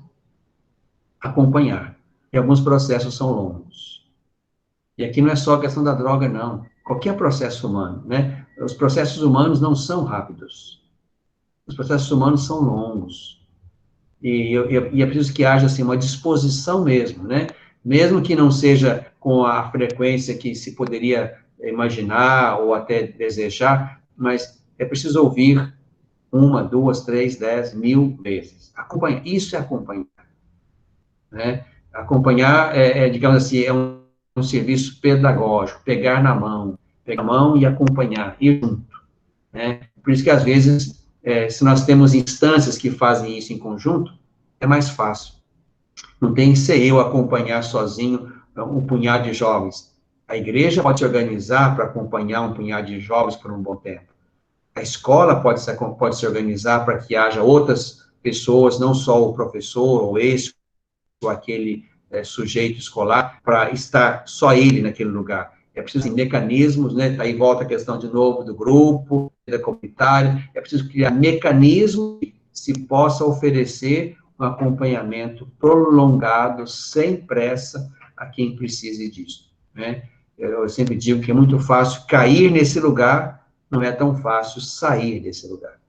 [SPEAKER 3] acompanhar. E alguns processos são longos. E aqui não é só a questão da droga, não. Qualquer processo humano, né? Os processos humanos não são rápidos. Os processos humanos são longos. E é preciso que haja, assim, uma disposição mesmo, né? Mesmo que não seja com a frequência que se poderia imaginar ou até desejar, mas é preciso ouvir 1, 2, 3, 10, 1000 vezes. Acompanhar, isso é acompanhar, né? Acompanhar, digamos assim, é um serviço pedagógico, pegar na mão e acompanhar, ir junto, né? Por isso que, às vezes, se nós temos instâncias que fazem isso em conjunto, é mais fácil. Não tem que ser eu acompanhar sozinho um punhado de jovens. A igreja pode se organizar para acompanhar um punhado de jovens por um bom tempo. A escola pode se organizar para que haja outras pessoas, não só o professor ou esse ou aquele sujeito escolar, para estar só ele naquele lugar. É preciso mecanismos, né? Aí volta a questão de novo do grupo, da comunitária. É preciso criar mecanismos que se possa oferecer um acompanhamento prolongado, sem pressa, a quem precise disso, né? Eu sempre digo que é muito fácil cair nesse lugar, não é tão fácil sair desse lugar.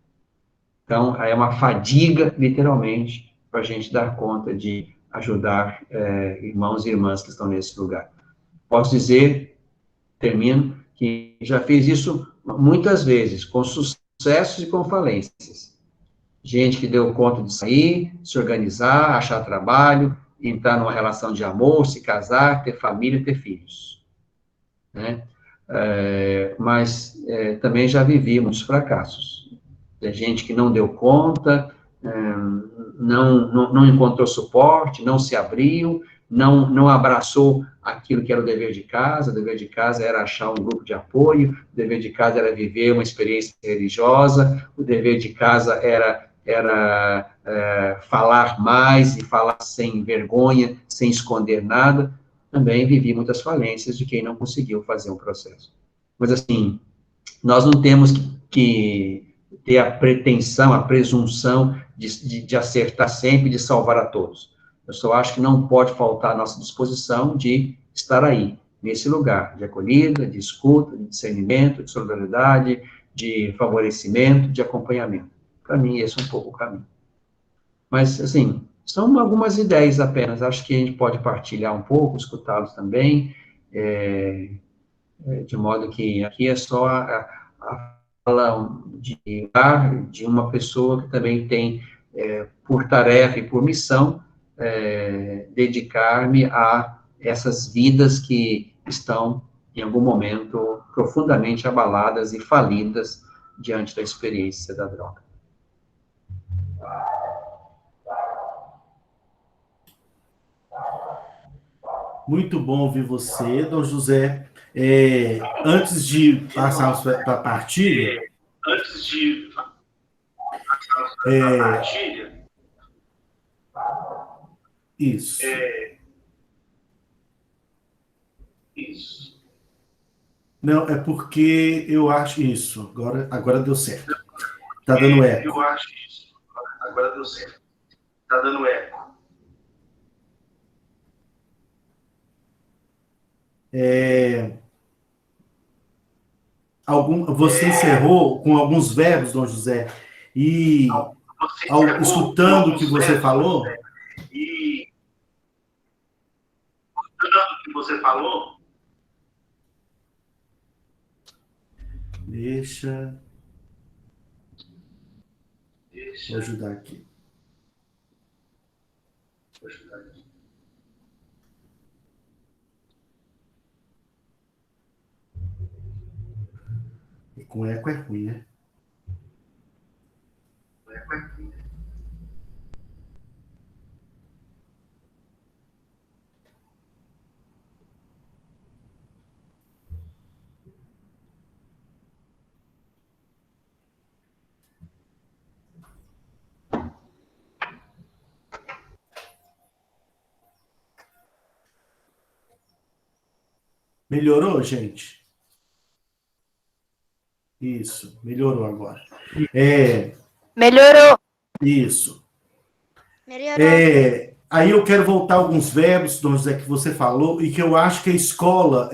[SPEAKER 3] Então, é uma fadiga, literalmente, para a gente dar conta de ajudar irmãos e irmãs que estão nesse lugar. Posso dizer, termino, que já fiz isso muitas vezes, com sucessos e com falências. Gente que deu conta de sair, se organizar, achar trabalho, entrar numa relação de amor, se casar, ter família, ter filhos, né? Mas também já vivi muitos fracassos. Tem gente que não deu conta, não encontrou suporte, não se abriu, não abraçou aquilo que era o dever de casa. O dever de casa era achar um grupo de apoio, o dever de casa era viver uma experiência religiosa, o dever de casa era falar mais e falar sem vergonha, sem esconder nada. Também vivi muitas falências de quem não conseguiu fazer um processo. Mas, assim, nós não temos que ter a pretensão, a presunção de acertar sempre, de salvar a todos. Eu só acho que não pode faltar a nossa disposição de estar aí, nesse lugar, de acolhida, de escuta, de discernimento, de solidariedade, de favorecimento, de acompanhamento. Para mim, esse é um pouco o caminho. Mas, assim, são algumas ideias apenas. Acho que a gente pode partilhar um pouco, escutá-los também, de modo que aqui é só a fala de uma pessoa que também tem, por tarefa e por missão, dedicar-me a essas vidas que estão, em algum momento, profundamente abaladas e falidas diante da experiência da droga.
[SPEAKER 1] Muito bom ouvir você, Dom José. Antes de passarmos para a partilha, isso. Não, é porque eu acho isso. Agora deu certo. Tá dando eco.
[SPEAKER 5] Eu acho isso. Agora deu certo. Tá dando eco.
[SPEAKER 1] Você encerrou com alguns verbos, Dom José, e escutando o que você falou,
[SPEAKER 5] E escutando o que você falou,
[SPEAKER 1] deixa eu ajudar aqui. E com eco é ruim, né? Melhorou, gente? Isso, melhorou agora.
[SPEAKER 6] Melhorou.
[SPEAKER 1] Isso.
[SPEAKER 6] Melhorou.
[SPEAKER 1] Aí eu quero voltar a alguns verbos, Dom José, que você falou, e que eu acho que a escola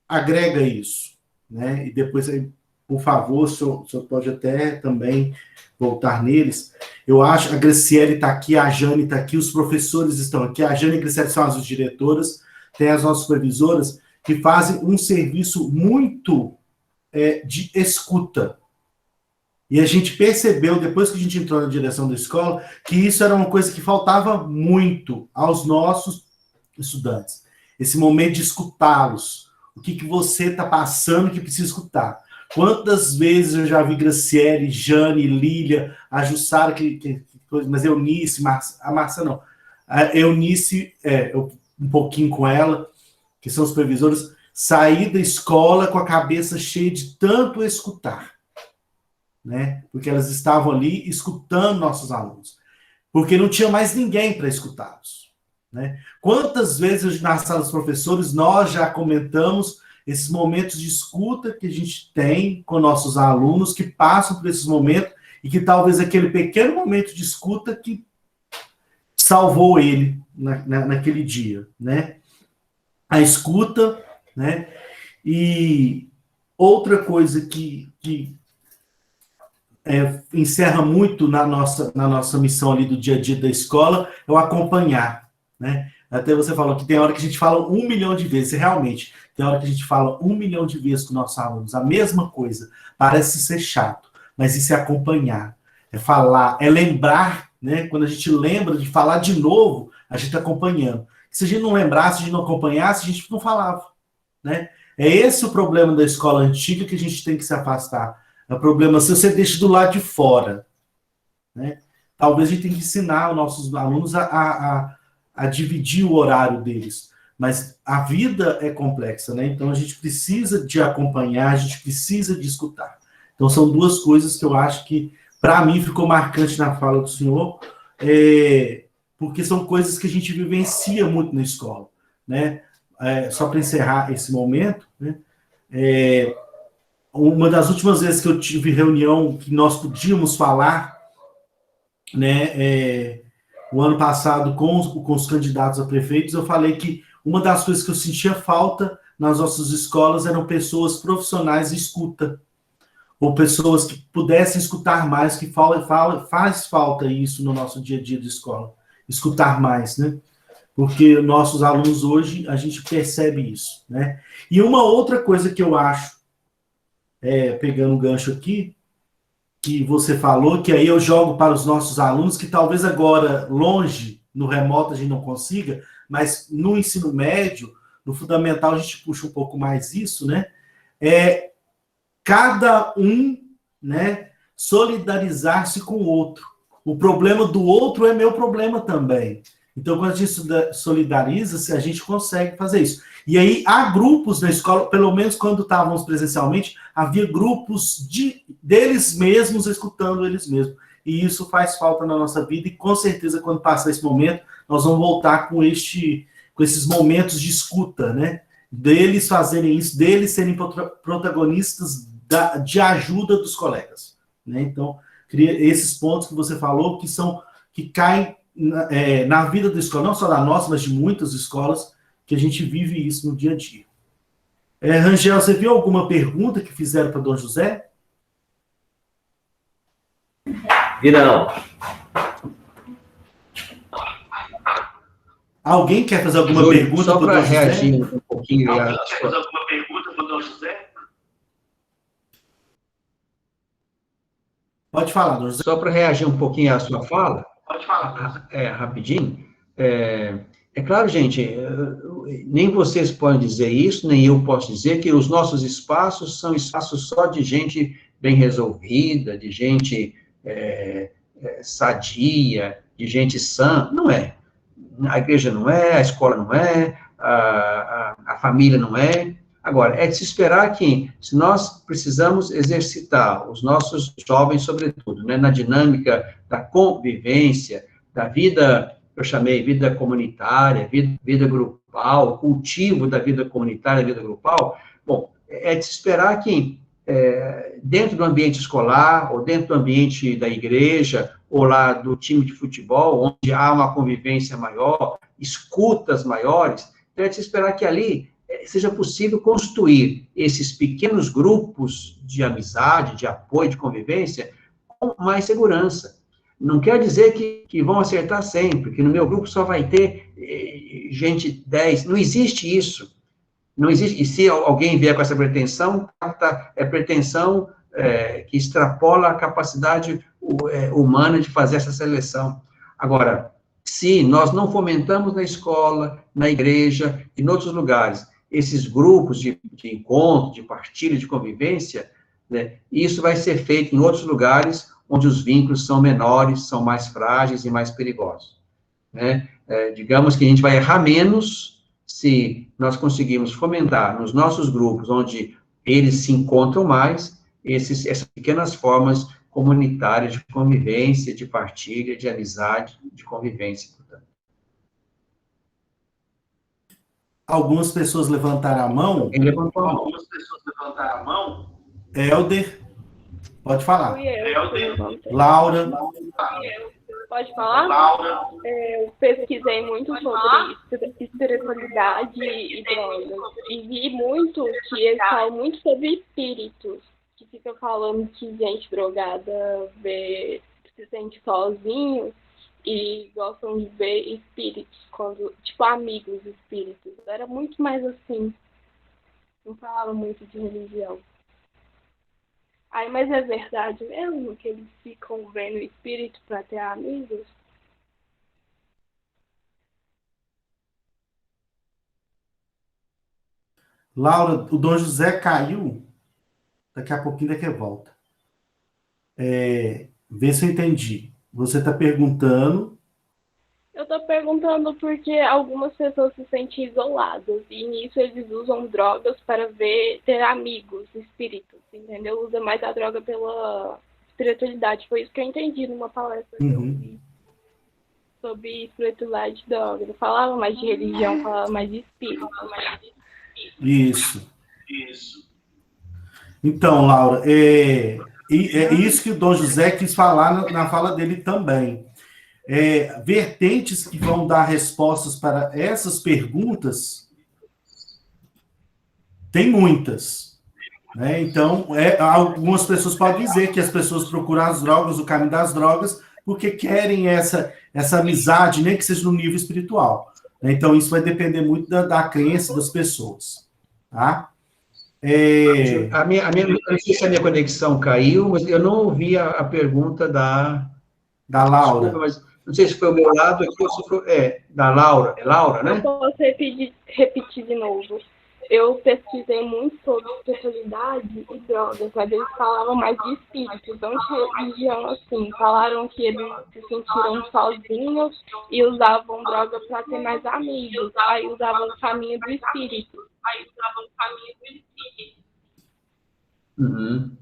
[SPEAKER 1] agrega isso, né? E depois, por favor, o senhor pode até também voltar neles. Eu acho, a Graciele está aqui, a Jane está aqui, os professores estão aqui, a Jane e a Graciele são as diretoras, tem as nossas supervisoras, que fazem um serviço muito de escuta. E a gente percebeu, depois que a gente entrou na direção da escola, que isso era uma coisa que faltava muito aos nossos estudantes. Esse momento de escutá-los. O que você está passando que precisa escutar. Quantas vezes eu já vi Graciele, Jane, Lília, a Jussara, mas Eunice, a Marcia não. A Eunice, um pouquinho com ela, que são os supervisores, sair da escola com a cabeça cheia de tanto escutar. Né? Porque elas estavam ali escutando nossos alunos. Porque não tinha mais ninguém para escutá-los. Né? Quantas vezes na sala dos professores nós já comentamos esses momentos de escuta que a gente tem com nossos alunos que passam por esses momentos e que talvez aquele pequeno momento de escuta que salvou ele naquele dia. Né? A escuta, né? E outra coisa que encerra muito na nossa missão ali do dia a dia da escola é o acompanhar, né? Até você falou que tem hora que a gente fala 1 milhão de vezes, realmente, tem hora que a gente fala 1 milhão de vezes com nossos alunos, a mesma coisa, parece ser chato, mas isso é acompanhar, é falar, é lembrar, né? Quando a gente lembra de falar de novo, a gente está acompanhando. Se a gente não lembrasse, se a gente não acompanhasse, a gente não falava, né? É esse o problema da escola antiga que a gente tem que se afastar. É o problema se você deixa do lado de fora. Né? Talvez a gente tenha que ensinar os nossos alunos a dividir o horário deles. Mas a vida é complexa, né? Então a gente precisa de acompanhar, a gente precisa de escutar. Então são duas coisas que eu acho que, para mim, ficou marcante na fala do senhor, porque são coisas que a gente vivencia muito na escola. Né? Só para encerrar esse momento, né? Uma das últimas vezes que eu tive reunião que nós podíamos falar, né, o ano passado com os candidatos a prefeitos, eu falei que uma das coisas que eu sentia falta nas nossas escolas eram pessoas profissionais de escuta, ou pessoas que pudessem escutar mais, que faz falta isso no nosso dia a dia de escola, escutar mais, né? Porque nossos alunos hoje, a gente percebe isso, né? E uma outra coisa que eu acho, pegando um gancho aqui, que você falou, que aí eu jogo para os nossos alunos, que talvez agora, longe, no remoto a gente não consiga, mas no ensino médio, no fundamental a gente puxa um pouco mais isso, né? Cada um, né, solidarizar-se com o outro. O problema do outro é meu problema também. Então, quando a gente solidariza-se, a gente consegue fazer isso. E aí, há grupos na escola, pelo menos quando estávamos presencialmente, havia grupos deles mesmos, escutando eles mesmos. E isso faz falta na nossa vida, e com certeza, quando passar esse momento, nós vamos voltar com esses momentos de escuta, né? Deles fazerem isso, deles serem protagonistas de ajuda dos colegas. Né? Então, esses pontos que você falou, que caem na vida da escola, não só da nossa, mas de muitas escolas, que a gente vive isso no dia a dia. Rangel, você viu alguma pergunta que fizeram para Dom José?
[SPEAKER 2] E não.
[SPEAKER 1] Alguém quer fazer alguma
[SPEAKER 3] Júlio,
[SPEAKER 1] pergunta
[SPEAKER 3] só
[SPEAKER 1] para
[SPEAKER 3] para
[SPEAKER 1] Dom José?
[SPEAKER 3] reagir um pouquinho.
[SPEAKER 5] Alguém quer fazer alguma pergunta para o Dom José?
[SPEAKER 1] Pode falar, Dom José.
[SPEAKER 3] Só para reagir um pouquinho à sua fala,
[SPEAKER 5] Pode falar.
[SPEAKER 3] rapidinho, É claro, gente, nem vocês podem dizer isso, nem eu posso dizer que os nossos espaços são espaços só de gente bem resolvida, de gente sadia, de gente sã. Não é. A igreja não é, a escola não é, a família não é. Agora, é de se esperar que, se nós precisamos exercitar os nossos jovens, sobretudo, né, na dinâmica da convivência, da vida, eu chamei vida comunitária, vida grupal, cultivo da vida comunitária, vida grupal, bom, é de se esperar que, dentro do ambiente escolar, ou dentro do ambiente da igreja, ou lá do time de futebol, onde há uma convivência maior, escutas maiores, é de se esperar que ali seja possível construir esses pequenos grupos de amizade, de apoio, de convivência, com mais segurança. Não quer dizer que vão acertar sempre, que no meu grupo só vai ter gente 10. Não existe isso. Não existe. E se alguém vier com essa pretensão, é pretensão que extrapola a capacidade humana de fazer essa seleção. Agora, se nós não fomentamos na escola, na igreja e em outros lugares, esses grupos de encontro, de partilha, de convivência, né, isso vai ser feito em outros lugares onde os vínculos são menores, são mais frágeis e mais perigosos. Né? Digamos que a gente vai errar menos se nós conseguirmos fomentar nos nossos grupos, onde eles se encontram mais, essas pequenas formas comunitárias de convivência, de partilha, de amizade, de convivência, portanto.
[SPEAKER 1] Algumas pessoas levantaram a mão.
[SPEAKER 3] Quem levantou a mão?
[SPEAKER 5] Algumas pessoas levantaram a mão.
[SPEAKER 1] Helder, pode falar.
[SPEAKER 4] Fui eu que levantei.
[SPEAKER 1] Laura.
[SPEAKER 4] Pode falar?
[SPEAKER 5] Laura.
[SPEAKER 4] Eu pesquisei muito sobre espiritualidade e drogas. E vi muito que eles falam muito sobre espíritos. Que fica falando que gente drogada se sente sozinho e gostam de ver espíritos, tipo amigos espíritos. Era muito mais assim. Não falava muito de religião. Mas é verdade mesmo que eles ficam vendo espírito para ter amigos?
[SPEAKER 1] Laura, o Dom José caiu. Daqui a pouquinho daqui volta. Vê se eu entendi. Você está perguntando...
[SPEAKER 4] Eu estou perguntando porque algumas pessoas se sentem isoladas e nisso eles usam drogas para ter amigos, espíritos, entendeu? Usa mais a droga pela espiritualidade. Foi isso que eu entendi numa palestra que eu vi sobre espiritualidade e droga. Não falava mais de religião, falava mais de espírito.
[SPEAKER 1] Isso. Então, Laura, é isso que o Dom José quis falar na fala dele também. Vertentes que vão dar respostas para essas perguntas, tem muitas. Né? Então, algumas pessoas podem dizer que as pessoas procuram as drogas, o caminho das drogas, porque querem essa amizade, nem que seja no nível espiritual. Né? Então, isso vai depender muito da crença das pessoas. Tá?
[SPEAKER 3] Não sei se a minha conexão caiu, mas eu não ouvi a pergunta da
[SPEAKER 1] Laura.
[SPEAKER 3] Desculpa, mas não sei se foi o meu lado aqui ou se foi... da Laura. É Laura, né?
[SPEAKER 4] Eu posso repetir de novo. Eu pesquisei muito sobre espiritualidade e drogas, mas eles falavam mais de espíritos, não de religião, assim. Falaram que eles se sentiram sozinhos e usavam droga para ter mais amigos. Aí usavam o caminho do espírito.
[SPEAKER 3] Uhum.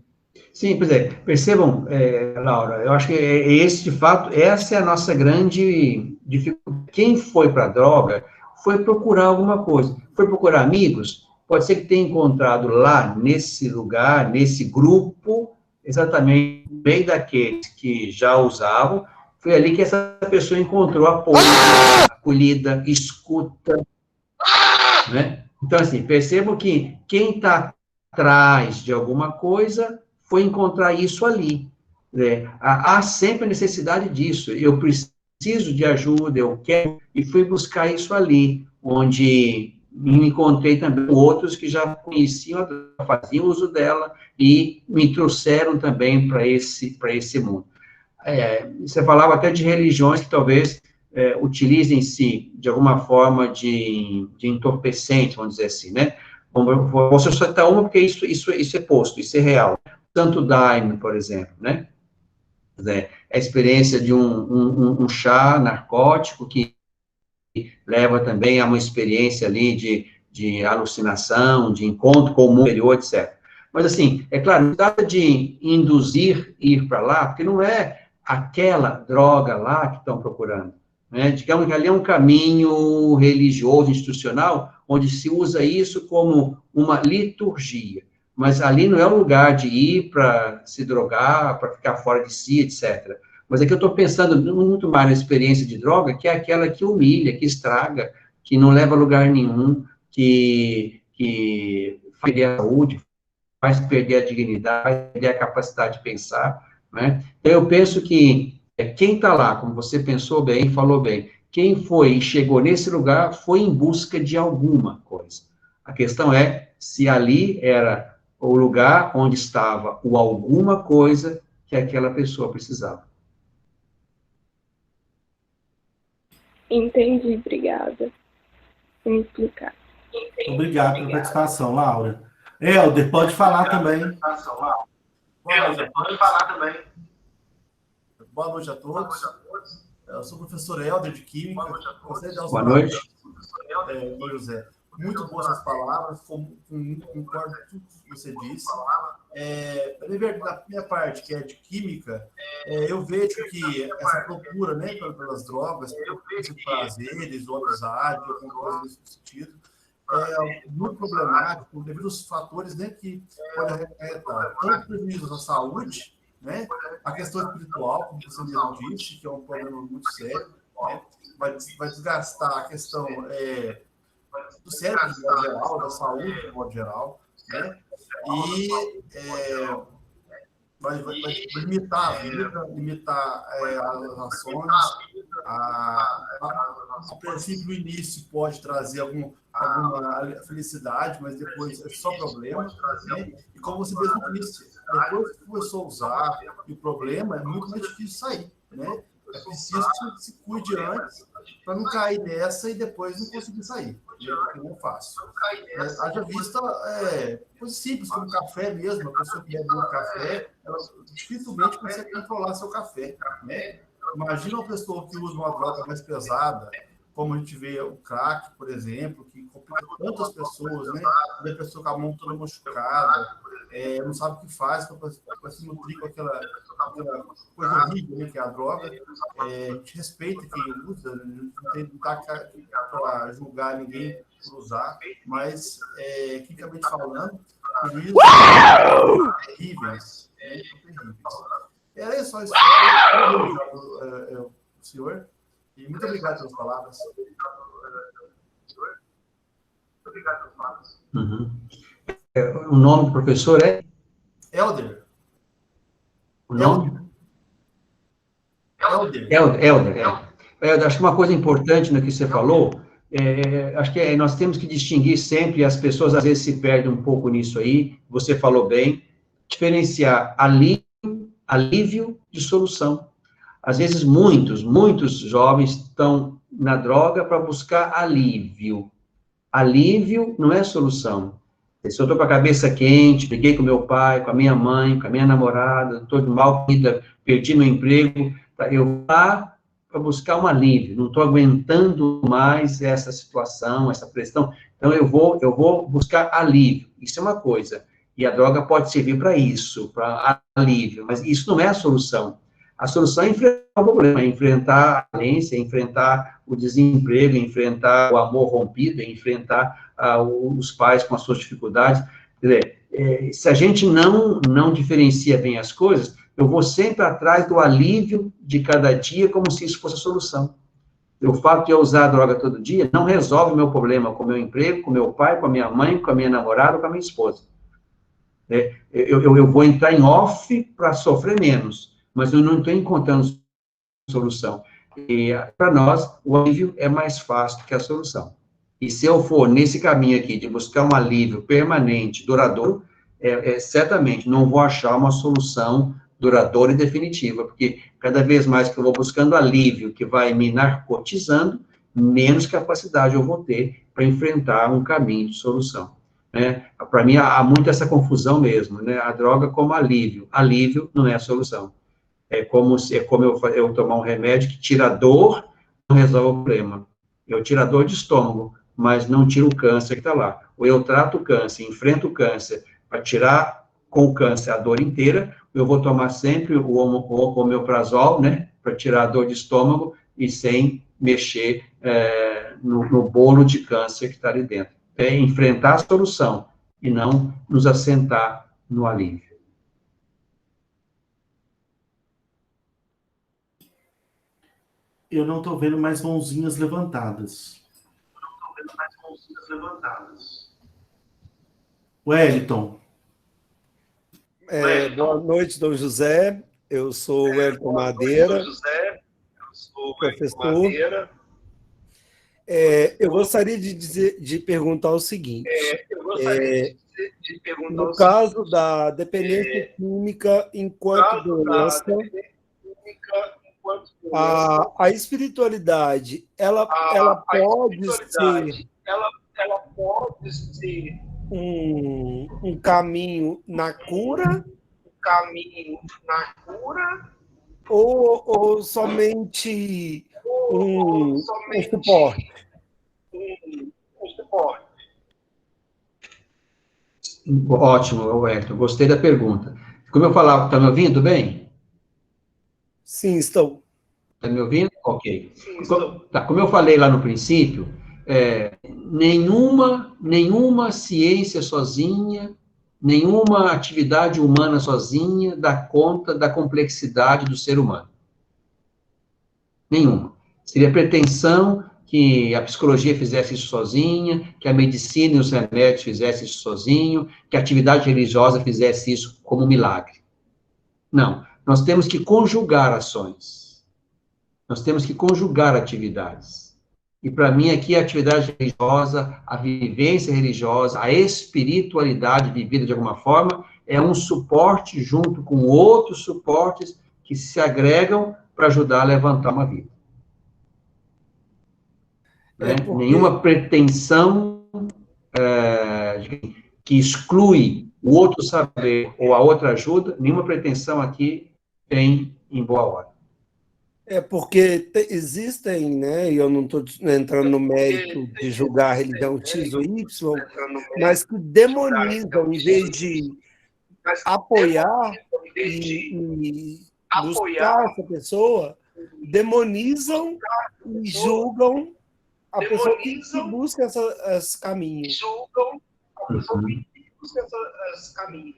[SPEAKER 3] Sim, pois é. Percebam, Laura, eu acho que de fato, essa é a nossa grande dificuldade. Quem foi para a droga foi procurar alguma coisa. Foi procurar amigos, pode ser que tenha encontrado lá, nesse lugar, nesse grupo, exatamente no meio daqueles que já usavam, foi ali que essa pessoa encontrou apoio, acolhida, escuta, né? Então, assim, percebam que quem está atrás de alguma coisa foi encontrar isso ali. Né? Há sempre necessidade disso. Eu preciso de ajuda, eu quero, e fui buscar isso ali, onde me encontrei também com outros que já conheciam, faziam uso dela, e me trouxeram também para esse mundo. Você falava até de religiões que talvez utilizem-se de alguma forma de entorpecente, vamos dizer assim, né? Vou citar uma porque isso é posto, isso é real. Santo Daime, por exemplo, né? A experiência de um chá narcótico que leva também a uma experiência ali de alucinação, de encontro com o mundo interior, etc. Mas, assim, é claro, não trata de induzir ir para lá, porque não é aquela droga lá que estão procurando, né? Digamos que ali é um caminho religioso, institucional, onde se usa isso como uma liturgia. Mas ali não é o lugar de ir para se drogar, para ficar fora de si, etc. Mas aqui eu estou pensando muito mais na experiência de droga, que é aquela que humilha, que estraga, que não leva a lugar nenhum, que faz perder a saúde, faz perder a dignidade, faz perder a capacidade de pensar, né? Então, eu penso que quem está lá, como você pensou bem, falou bem, quem foi e chegou nesse lugar foi em busca de alguma coisa. A questão é se ali era o lugar onde estava o alguma coisa que aquela pessoa precisava.
[SPEAKER 4] Entendi, obrigada por me explicar.
[SPEAKER 1] Obrigado pela participação, Laura. Helder, pode falar também.
[SPEAKER 5] Pode falar também.
[SPEAKER 7] Boa noite a todos. Eu sou o professor Helder de Química.
[SPEAKER 3] Boa noite.
[SPEAKER 7] José. Muito boas as palavras, concordo com tudo que você disse. Da minha parte, que é de Química, eu vejo que essa procura, né, pelas drogas, pelos prazeres, ou amizade, alguma coisa nesse sentido, é muito problemático devido aos fatores, né, que podem acarretar tanto prejuízos à saúde, né, a questão espiritual, como você mesmo disse, que é um problema muito sério, né, vai desgastar a questão do cérebro de modo geral, da saúde de modo geral, né, e vai limitar a vida, limitar as ações, a princípio, no início pode trazer alguma felicidade, mas depois é só problema, né? E como você mesmo disse, depois que começou a usar, e o problema é muito mais difícil sair, né? É preciso que se cuide antes, para não cair nessa e depois não conseguir sair, porque não é fácil. Haja vista coisas simples, como café mesmo, a pessoa que bebe um café, ela dificilmente consegue controlar seu café, né? Imagina uma pessoa que usa uma droga mais pesada, como a gente vê o crack, por exemplo, que complica tantas pessoas, né? A pessoa com a mão toda machucada, não sabe o que faz para se nutrir com aquela coisa horrível, né, que é a droga. A gente respeita quem usa, não está para julgar ninguém por usar, mas, quimicamente falando, prejuízos terríveis. Era só isso, senhor. E muito obrigado pelas palavras.
[SPEAKER 3] Uhum. O nome do professor é?
[SPEAKER 7] Helder.
[SPEAKER 3] O nome? Helder. Acho que uma coisa importante no que você falou, acho que nós temos que distinguir sempre, as pessoas às vezes se perdem um pouco nisso aí, você falou bem, diferenciar alívio de solução. Às vezes, muitos jovens estão na droga para buscar alívio. Alívio não é solução. Se eu estou com a cabeça quente, briguei com meu pai, com a minha mãe, com a minha namorada, estou de mal vida, perdi meu emprego, eu vou lá para buscar um alívio, não estou aguentando mais essa situação, essa pressão, então eu vou buscar alívio. Isso é uma coisa. E a droga pode servir para isso, para alívio, mas isso não é a solução. A solução é enfrentar o problema, é enfrentar a falência, é enfrentar o desemprego, é enfrentar o amor rompido, é enfrentar os pais com as suas dificuldades. Quer dizer, se a gente não diferencia bem as coisas, eu vou sempre atrás do alívio de cada dia, como se isso fosse a solução. O fato de eu usar a droga todo dia não resolve o meu problema com o meu emprego, com o meu pai, com a minha mãe, com a minha namorada, com a minha esposa. Eu vou entrar em off para sofrer menos, mas eu não estou encontrando solução. E, para nós, o alívio é mais fácil que a solução. E se eu for nesse caminho aqui, de buscar um alívio permanente, duradouro, certamente não vou achar uma solução duradoura e definitiva, porque cada vez mais que eu vou buscando alívio, que vai me narcotizando, menos capacidade eu vou ter para enfrentar um caminho de solução. Né? Para mim, há muito essa confusão mesmo, né? A droga como alívio. Alívio não é a solução. É como eu tomar um remédio que tira a dor, não resolve o problema. Eu tiro a dor de estômago, mas não tiro o câncer que está lá. Ou eu trato o câncer, enfrento o câncer, para tirar com o câncer a dor inteira, eu vou tomar sempre o omeprazol, né, para tirar a dor de estômago e sem mexer no bolo de câncer que está ali dentro. É enfrentar a solução e não nos assentar no alívio.
[SPEAKER 1] Eu não estou vendo mais mãozinhas levantadas. Wellington.
[SPEAKER 8] Boa noite, Dom José. Eu sou o Wellington Madeira, professor. Eu gostaria de perguntar o seguinte. No caso da dependência química enquanto doença, a espiritualidade, ela pode ser um caminho na cura? Ou somente um suporte?
[SPEAKER 3] Ótimo, Wellington, gostei da pergunta. Como eu falava, está me ouvindo bem?
[SPEAKER 8] Sim, estou.
[SPEAKER 3] Está me ouvindo? Ok. Como eu falei lá no princípio, nenhuma ciência sozinha, nenhuma atividade humana sozinha dá conta da complexidade do ser humano. Nenhuma. Seria pretensão que a psicologia fizesse isso sozinha, que a medicina e os remédios fizessem isso sozinho, que a atividade religiosa fizesse isso como milagre. Não. Nós temos que conjugar ações. Nós temos que conjugar atividades. E para mim aqui a atividade religiosa, a vivência religiosa, a espiritualidade vivida de alguma forma, é um suporte junto com outros suportes que se agregam para ajudar a levantar uma vida. Né? Nenhuma pretensão que exclui o outro saber ou a outra ajuda, nenhuma pretensão aqui tem em boa hora.
[SPEAKER 8] Porque existem, né, e eu não estou entrando no mérito de julgar a religião X ou Y, mas que demonizam, em vez de apoiar e buscar essa pessoa, demonizam e julgam a pessoa que busca esses caminhos.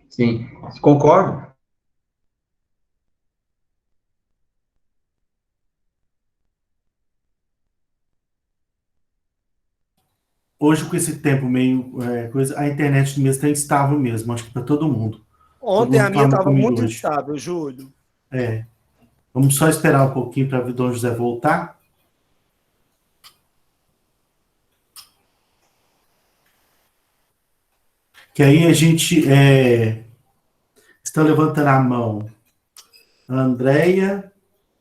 [SPEAKER 3] Sim, concordo.
[SPEAKER 1] Hoje, com esse tempo meio coisa, a internet mesmo está instável mesmo, acho que para todo mundo.
[SPEAKER 8] Ontem a minha estava muito instável, Júlio.
[SPEAKER 1] Vamos só esperar um pouquinho para o Dom José voltar. Que aí a gente está levantando a mão a Andréia,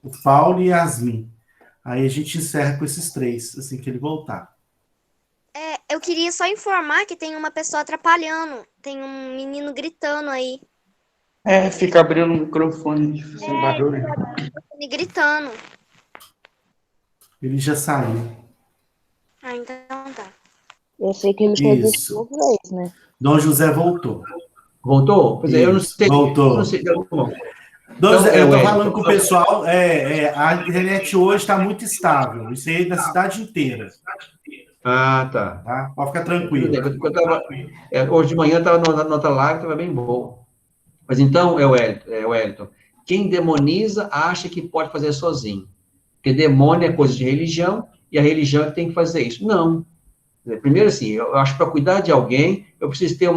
[SPEAKER 1] o Paulo e a Yasmin. Aí a gente encerra com esses três, assim que ele voltar.
[SPEAKER 6] Eu queria só informar que tem uma pessoa atrapalhando. Tem um menino gritando aí.
[SPEAKER 9] Fica abrindo o microfone, sem barulho.
[SPEAKER 6] E gritando.
[SPEAKER 1] Ele já saiu.
[SPEAKER 6] Então tá.
[SPEAKER 10] Eu sei que ele fez isso duas vezes, né?
[SPEAKER 1] Dom José voltou.
[SPEAKER 3] Voltou? Pois é, eu não sei.
[SPEAKER 1] Voltou.
[SPEAKER 3] Eu não sei.
[SPEAKER 1] Dom José, eu estou falando com o pessoal, a internet hoje está muito estável. Isso aí é da cidade inteira.
[SPEAKER 3] Ah, tá.
[SPEAKER 1] Pode ficar tranquilo.
[SPEAKER 3] Hoje de manhã estava na outra live, estava bem boa. Mas então, Wellington, quem demoniza acha que pode fazer sozinho. Porque demônio é coisa de religião, e a religião é que tem que fazer isso. Não. Primeiro, assim, eu acho que para cuidar de alguém, eu preciso ter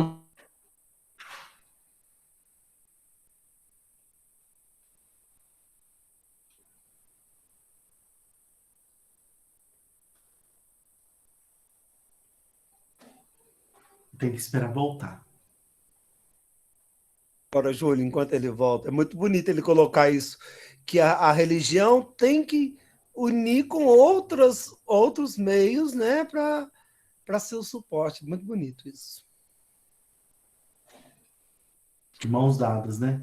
[SPEAKER 1] Tem que esperar voltar.
[SPEAKER 8] agora, Júlio, enquanto ele volta. É muito bonito ele colocar isso, que a religião tem que unir com outros meios, né, para ser o suporte. Muito bonito isso.
[SPEAKER 1] De mãos dadas, né?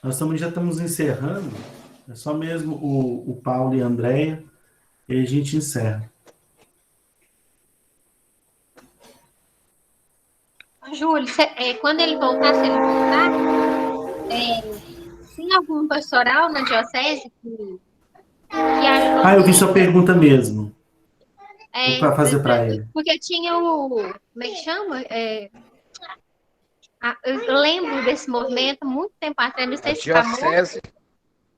[SPEAKER 1] Já estamos encerrando. É só mesmo o Paulo e a Andréia, e aí a gente encerra.
[SPEAKER 11] Júlio, quando ele voltar, se ele voltar, tem algum pastoral na diocese que ajude?
[SPEAKER 1] Eu vi sua pergunta mesmo. Vou fazer para ele.
[SPEAKER 11] Porque tinha como é que chama? Eu lembro desse movimento muito tempo atrás, não sei se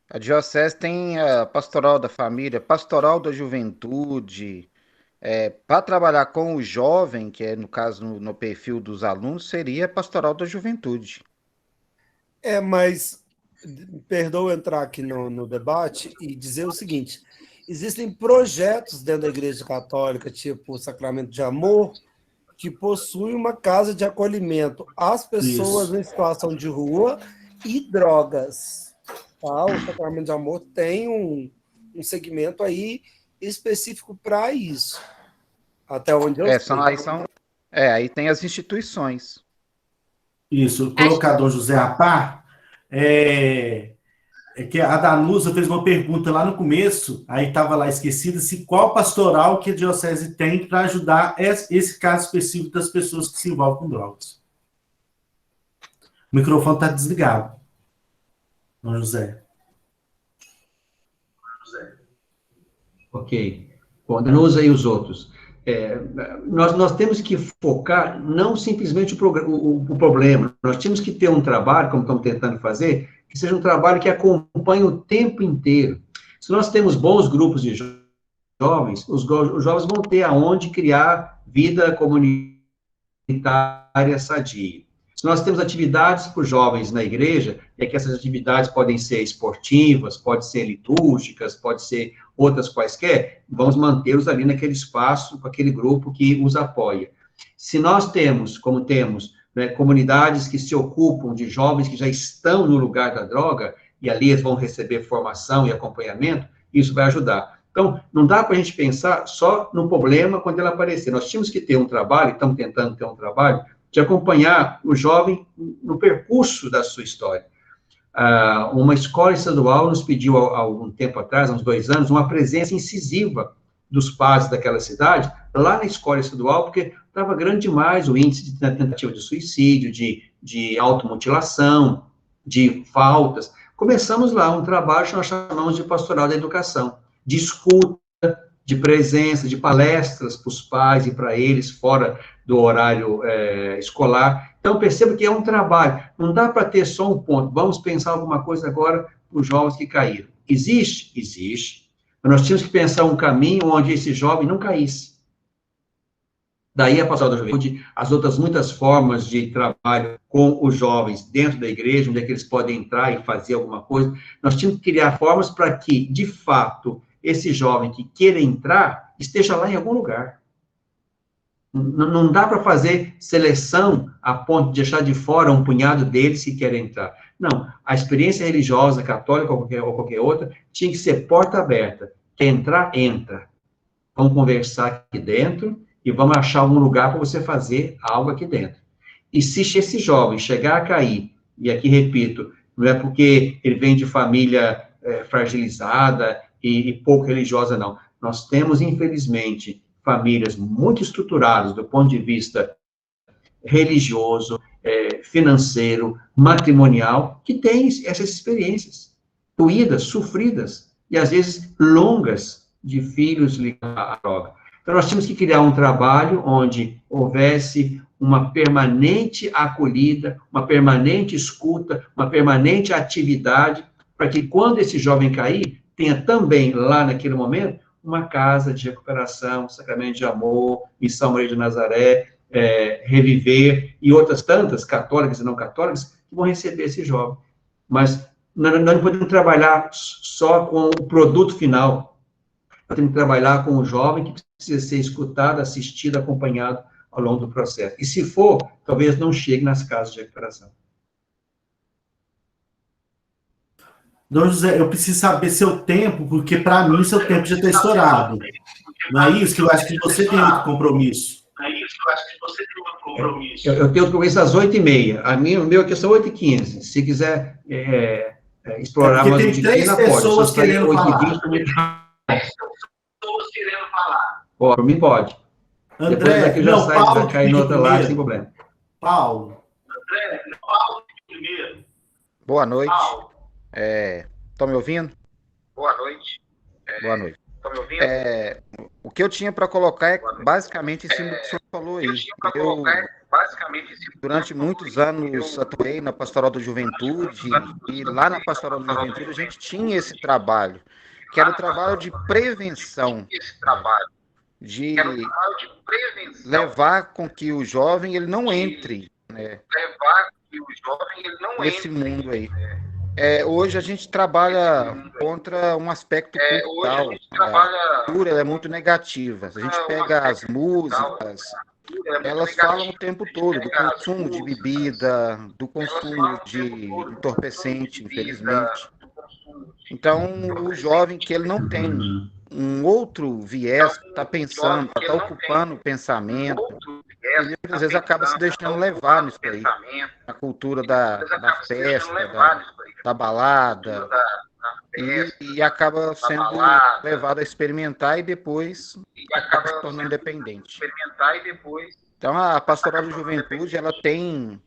[SPEAKER 12] a diocese tem a pastoral da família, pastoral da juventude. Para trabalhar com o jovem, que é, no caso, no perfil dos alunos, seria pastoral da juventude.
[SPEAKER 8] Mas, perdoa entrar aqui no debate e dizer o seguinte, existem projetos dentro da Igreja Católica, tipo o Sacramento de Amor, que possui uma casa de acolhimento às pessoas em situação de rua e drogas. Tá? O Sacramento de Amor tem um segmento aí específico para isso. Até onde eu sei.
[SPEAKER 12] Aí tem as instituições.
[SPEAKER 1] Isso, colocar Dom José a par, que a Danusa fez uma pergunta lá no começo, aí estava lá esquecida, se qual pastoral que a diocese tem para ajudar esse caso específico das pessoas que se envolvem com drogas. O microfone está desligado. Dom José.
[SPEAKER 3] Ok. Bom, Danusa e os outros. Nós temos que focar não simplesmente o problema, nós temos que ter um trabalho, como estamos tentando fazer, que seja um trabalho que acompanhe o tempo inteiro. Se nós temos bons grupos de jovens, os jovens vão ter aonde criar vida comunitária sadia. Se nós temos atividades para os jovens na igreja, é que essas atividades podem ser esportivas, podem ser litúrgicas, podem ser outras quaisquer, vamos mantê-los ali naquele espaço, com aquele grupo que os apoia. Se nós temos, como temos, né, comunidades que se ocupam de jovens que já estão no lugar da droga, e ali eles vão receber formação e acompanhamento, isso vai ajudar. Então, não dá para a gente pensar só no problema quando ele aparecer. Nós tínhamos que ter um trabalho, estamos tentando ter um trabalho, de acompanhar o jovem no percurso da sua história. Uma escola estadual nos pediu, há algum tempo atrás, há uns 2 anos, uma presença incisiva dos padres daquela cidade, lá na escola estadual, porque estava grande demais o índice de tentativa de suicídio, de automutilação, de faltas. Começamos lá um trabalho que nós chamamos de pastoral da educação, de escuta, de presença, de palestras para os pais e para eles, fora do horário escolar. Então, perceba que é um trabalho, não dá para ter só um ponto, vamos pensar alguma coisa agora para os jovens que caíram. Existe? Existe. Mas nós tínhamos que pensar um caminho onde esse jovem não caísse. Daí a pastoral da juventude, as outras muitas formas de trabalho com os jovens dentro da igreja, onde é que eles podem entrar e fazer alguma coisa. Nós tínhamos que criar formas para que, de fato, esse jovem que queira entrar, esteja lá em algum lugar. Não dá para fazer seleção a ponto de deixar de fora um punhado deles que querem entrar. Não, a experiência religiosa, católica ou qualquer outra, tinha que ser porta aberta. Quer entrar, entra. Vamos conversar aqui dentro e vamos achar algum lugar para você fazer algo aqui dentro. E se esse jovem chegar a cair, e aqui repito, não é porque ele vem de família fragilizada e pouco religiosa, não. Nós temos, infelizmente, famílias muito estruturadas do ponto de vista religioso, financeiro, matrimonial, que têm essas experiências doídas, sofridas, e às vezes longas, de filhos ligados à droga. Então, nós tínhamos que criar um trabalho onde houvesse uma permanente acolhida, uma permanente escuta, uma permanente atividade, para que quando esse jovem cair, tenha também, lá naquele momento, uma casa de recuperação, Sacramento de Amor, Missão Maria de Nazaré, Reviver, e outras tantas, católicas e não católicas, que vão receber esse jovem. Mas nós não podemos trabalhar só com o produto final, nós temos que trabalhar com o jovem que precisa ser escutado, assistido, acompanhado ao longo do processo. E se for, talvez não chegue nas casas de recuperação.
[SPEAKER 1] Dom José, eu preciso saber seu tempo, porque para mim seu tempo já está estourado. Não é isso que eu acho que você tem outro compromisso.
[SPEAKER 3] Eu tenho compromisso às 8h30. O meu aqui são 8h15. Se quiser explorar mais um
[SPEAKER 1] tem 3 pessoas querendo falar.
[SPEAKER 3] Por mim pode.
[SPEAKER 1] André,
[SPEAKER 3] depois daqui já sai,
[SPEAKER 1] Paulo
[SPEAKER 3] vai cair em outra live sem problema.
[SPEAKER 1] Paulo.
[SPEAKER 12] Boa noite. Estão me ouvindo?
[SPEAKER 5] Boa noite.
[SPEAKER 12] Boa noite.
[SPEAKER 5] Estão me ouvindo?
[SPEAKER 12] O que eu tinha para colocar é basicamente em cima do que o senhor falou aí. Durante muitos anos, atuei na Pastoral da Juventude, e lá na Pastoral da Juventude a gente tinha esse trabalho, que era o trabalho de prevenção, de levar com que o jovem ele não entre, né, nesse mundo aí. Hoje a gente trabalha contra um aspecto cultural. A cultura é muito negativa. A gente pega as músicas, elas falam o tempo todo do consumo de bebida, do consumo de entorpecente, infelizmente. Então, o jovem que ele não tem um outro viés, está pensando, está ocupando o pensamento, ele muitas vezes acaba se deixando levar nisso aí, a cultura da festa, da balada, e acaba sendo levado a experimentar e depois acaba se tornando dependente. Então, a Pastoral da Juventude, ela tem,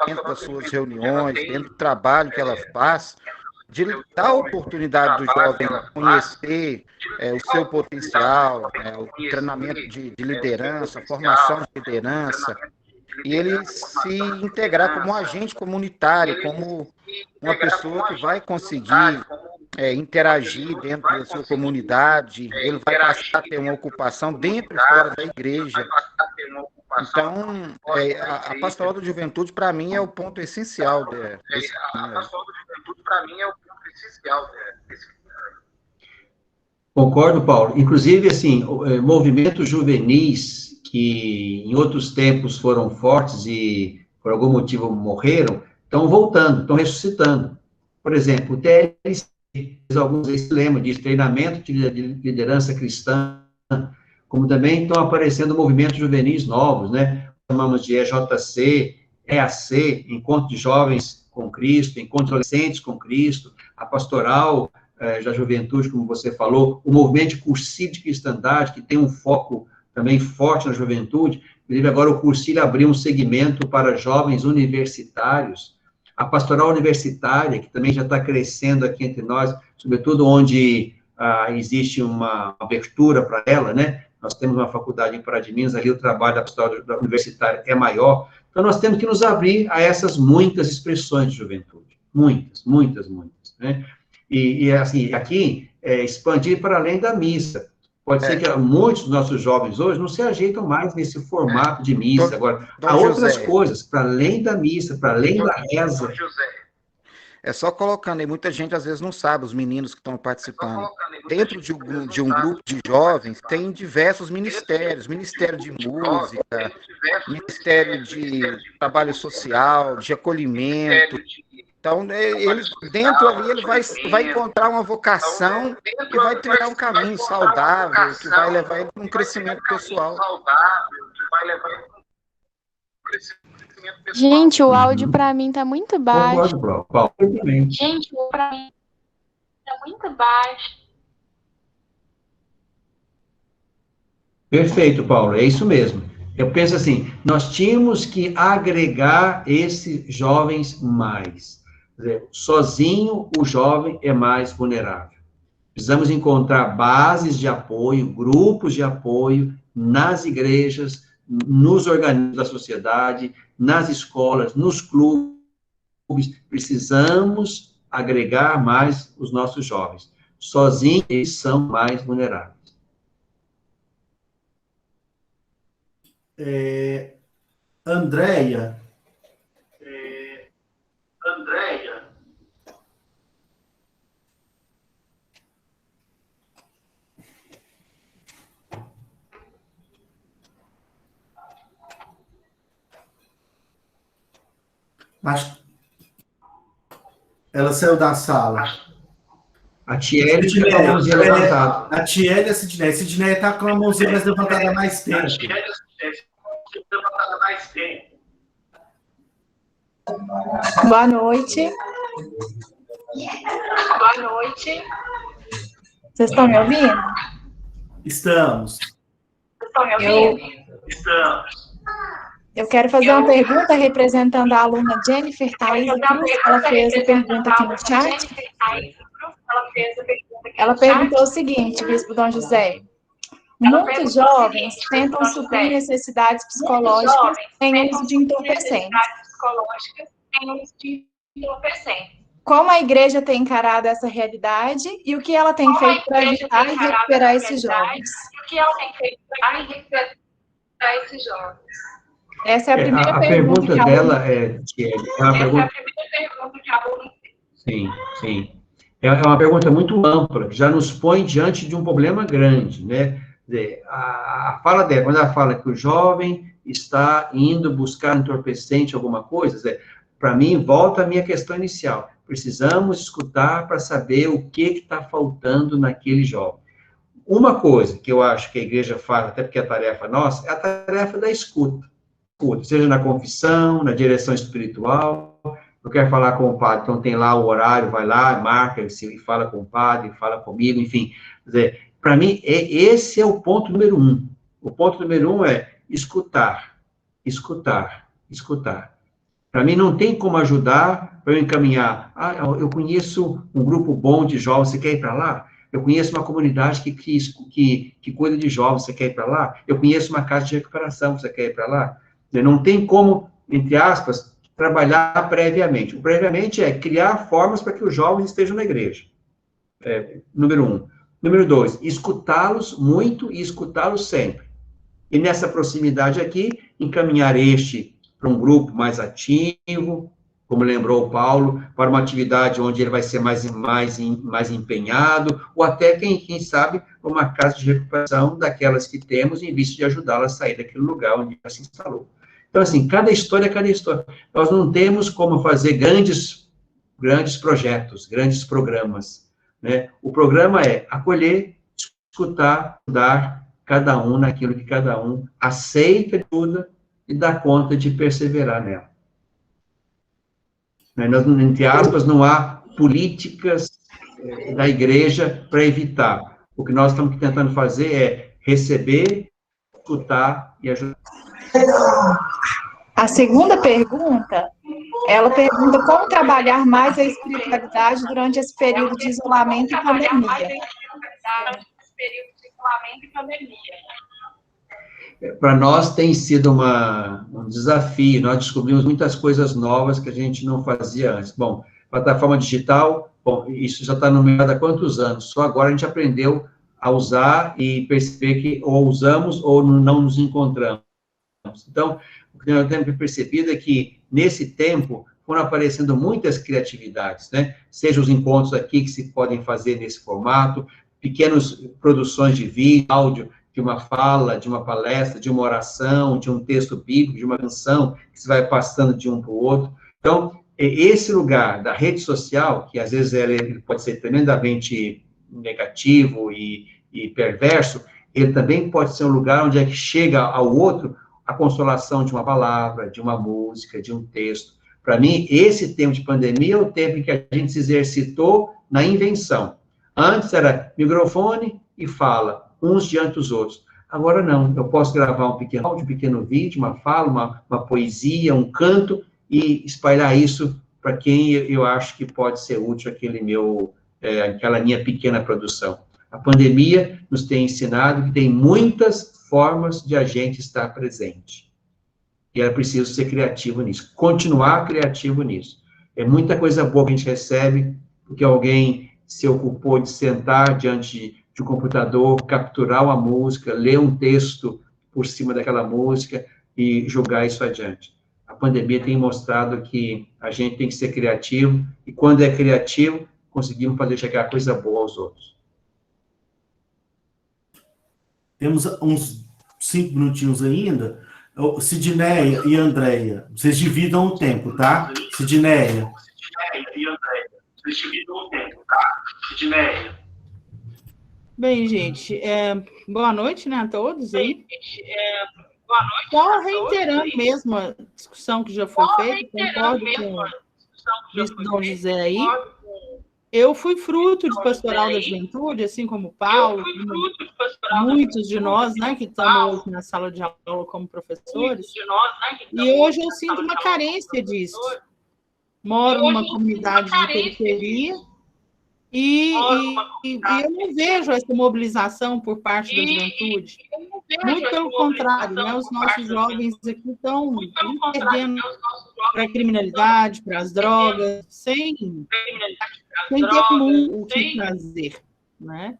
[SPEAKER 12] dentro das suas reuniões, dentro do trabalho que ela faz, de dar a oportunidade do jovem conhecer o seu potencial, o treinamento de liderança, a formação de liderança, e ele se integrar como um agente comunitário, como uma pessoa que vai conseguir interagir dentro da sua comunidade, ele vai passar a ter uma ocupação dentro e fora da igreja. Então, a Pastoral da Juventude, para mim, é o ponto essencial desse caminho.
[SPEAKER 3] Concordo, Paulo. Inclusive, assim, movimentos juvenis que em outros tempos foram fortes e por algum motivo morreram, estão voltando, estão ressuscitando. Por exemplo, o TLC, alguns se lembram disso, treinamento de liderança cristã, como também estão aparecendo movimentos juvenis novos, né? Chamamos de EJC, EAC, Encontro de Jovens com Cristo, Encontro de Adolescentes com Cristo, a Pastoral da Juventude, como você falou, o movimento de cursilho de cristandade, que tem um foco também forte na juventude. Inclusive, agora o cursilho abriu um segmento para jovens universitários, a Pastoral Universitária, que também já está crescendo aqui entre nós, sobretudo onde existe uma abertura para ela, né? Nós temos uma faculdade em Pará de Minas, ali o trabalho da Pastoral Universitária é maior. Então, nós temos que nos abrir a essas muitas expressões de juventude. Muitas, né? E assim, aqui, expandir para além da missa. Pode ser que muitos dos nossos jovens hoje não se ajeitam mais nesse formato de missa. Agora, há outras coisas, para além da missa, para além da reza.
[SPEAKER 12] É só colocando aí, muita gente às vezes não sabe, os meninos que estão participando. Dentro de um grupo de jovens, tem diversos ministérios, Ministério de Música, Ministério de Trabalho Social, de Acolhimento. Então, dentro ali, ele vai encontrar uma vocação que vai trilhar um caminho saudável, que vai levar ele para um crescimento pessoal.
[SPEAKER 13] Gente, o áudio para mim tá muito baixo.
[SPEAKER 11] Gente, o para mim tá muito baixo.
[SPEAKER 3] Perfeito, Paulo, é isso mesmo. Eu penso assim, nós tínhamos que agregar esses jovens mais. Quer dizer, sozinho, o jovem é mais vulnerável. Precisamos encontrar bases de apoio, grupos de apoio nas igrejas, nos organismos da sociedade, nas escolas, nos clubes. Precisamos agregar mais os nossos jovens. Sozinhos, eles são mais vulneráveis.
[SPEAKER 1] Andréia. Ela saiu da sala.
[SPEAKER 3] A Tiele está com a mãozinha levantada.
[SPEAKER 1] A Tiele e a Sidneia. A Sidneia está com a mãozinha mais levantada há mais tempo.
[SPEAKER 14] Boa noite. Vocês estão me ouvindo?
[SPEAKER 1] Estamos.
[SPEAKER 14] Eu quero fazer uma pergunta representando a aluna Jennifer Thaís Cruz. Ela fez a pergunta aqui no chat. Ela perguntou o seguinte, Bispo Dom José. Muitos jovens tentam suprir necessidades psicológicas em uso de entorpecentes. Como a igreja tem encarado essa realidade e o que ela tem feito para evitar e recuperar esses jovens? Essa é a primeira
[SPEAKER 3] pergunta dela é uma pergunta. Sim. É uma pergunta muito ampla, que já nos põe diante de um problema grande, né? A fala dela, quando ela fala que o jovem está indo buscar entorpecente alguma coisa, para mim, volta a minha questão inicial. Precisamos escutar para saber o que está faltando naquele jovem. Uma coisa que eu acho que a igreja faz, até porque é a tarefa nossa, é a tarefa da escuta. Seja na confissão, na direção espiritual. Eu quero falar com o padre, então tem lá o horário, vai lá, marca, e fala com o padre, fala comigo, enfim. Para mim, esse é o ponto número 1. O ponto número 1 é escutar. Para mim, não tem como ajudar para eu encaminhar. Eu conheço um grupo bom de jovens, você quer ir para lá? Eu conheço uma comunidade que cuida de jovens, você quer ir para lá? Eu conheço uma casa de recuperação, você quer ir para lá? Não tem como, entre aspas, trabalhar previamente. O previamente é criar formas para que os jovens estejam na igreja. Número 1. Número 2, escutá-los muito e escutá-los sempre. E nessa proximidade aqui, encaminhar para um grupo mais ativo, como lembrou o Paulo, para uma atividade onde ele vai ser mais empenhado, ou até, quem sabe, uma casa de recuperação daquelas que temos, em vista de ajudá-la a sair daquele lugar onde ela se instalou. Então, assim, cada história. Nós não temos como fazer grandes projetos, grandes programas, né? O programa é acolher, escutar, ajudar cada um naquilo que cada um aceita de ajuda e dá conta de perseverar nela. Entre aspas, não há políticas da igreja para evitar. O que nós estamos tentando fazer é receber, escutar e ajudar.
[SPEAKER 14] A segunda pergunta, ela pergunta como trabalhar mais a espiritualidade durante esse período de isolamento e pandemia.
[SPEAKER 3] Para nós tem sido um desafio, nós descobrimos muitas coisas novas que a gente não fazia antes. Bom, plataforma digital, isso já está no mercado há quantos anos? Só agora a gente aprendeu a usar e perceber que ou usamos ou não nos encontramos. Então, o que nós temos percebido é que, nesse tempo, foram aparecendo muitas criatividades, né? Seja os encontros aqui que se podem fazer nesse formato, pequenas produções de vídeo, áudio, de uma fala, de uma palestra, de uma oração, de um texto bíblico, de uma canção, que se vai passando de um para o outro. Então, esse lugar da rede social, que às vezes ele pode ser tremendamente negativo e perverso, ele também pode ser um lugar onde é que chega ao outro a consolação de uma palavra, de uma música, de um texto. Para mim, esse tempo de pandemia é o tempo em que a gente se exercitou na invenção. Antes era microfone e fala, uns diante dos outros. Agora não, eu posso gravar um pequeno áudio, um pequeno vídeo, uma fala, uma poesia, um canto, e espalhar isso para quem eu acho que pode ser útil aquela minha pequena produção. A pandemia nos tem ensinado que tem muitas formas de a gente estar presente. E era preciso ser criativo nisso, continuar criativo nisso. É muita coisa boa que a gente recebe, porque alguém se ocupou de sentar diante de um computador, capturar uma música, ler um texto por cima daquela música e jogar isso adiante. A pandemia tem mostrado que a gente tem que ser criativo, e quando é criativo, conseguimos fazer chegar coisa boa aos outros.
[SPEAKER 1] Temos uns 5 minutinhos ainda. Sidneia e Andréia, vocês dividam o tempo, tá? Sidneia e Andréia, vocês dividam o tempo, tá? Sidneia.
[SPEAKER 15] Bem, gente, boa noite, né, a todos aí. Só reiterando mesmo a discussão que já foi feita, concordo com o bispo Dom José aí. Eu fui fruto de pastoral da juventude, assim como o Paulo, muitos de nós, né, que estamos hoje na sala de aula como professores, e hoje eu sinto uma carência disso. Moro numa comunidade de periferia e eu não vejo essa mobilização por parte da juventude. Muito pelo contrário, né, os nossos jovens aqui estão perdendo para a criminalidade, para as drogas, sem ter muito o que fazer, né?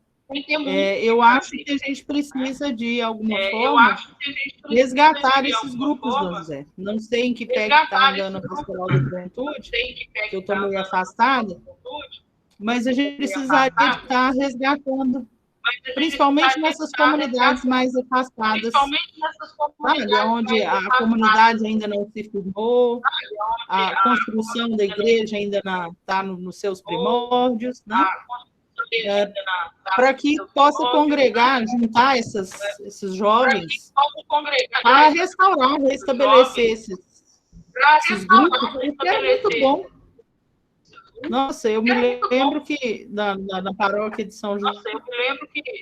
[SPEAKER 15] Eu acho que a gente precisa, de alguma forma, resgatar esses grupos, Dom José. Não sei em que pé que está andando a pastoral da juventude, que eu estou meio afastada, mas a gente precisaria de estar resgatando, principalmente nessas comunidades mais afastadas, sabe? Onde a comunidade ainda não se firmou, a construção da igreja ainda está nos seus primórdios, né? Para que possa congregar, juntar esses jovens a restaurar, restabelecer esses grupos, porque é muito bom. Nossa, eu me lembro que na paróquia de São João,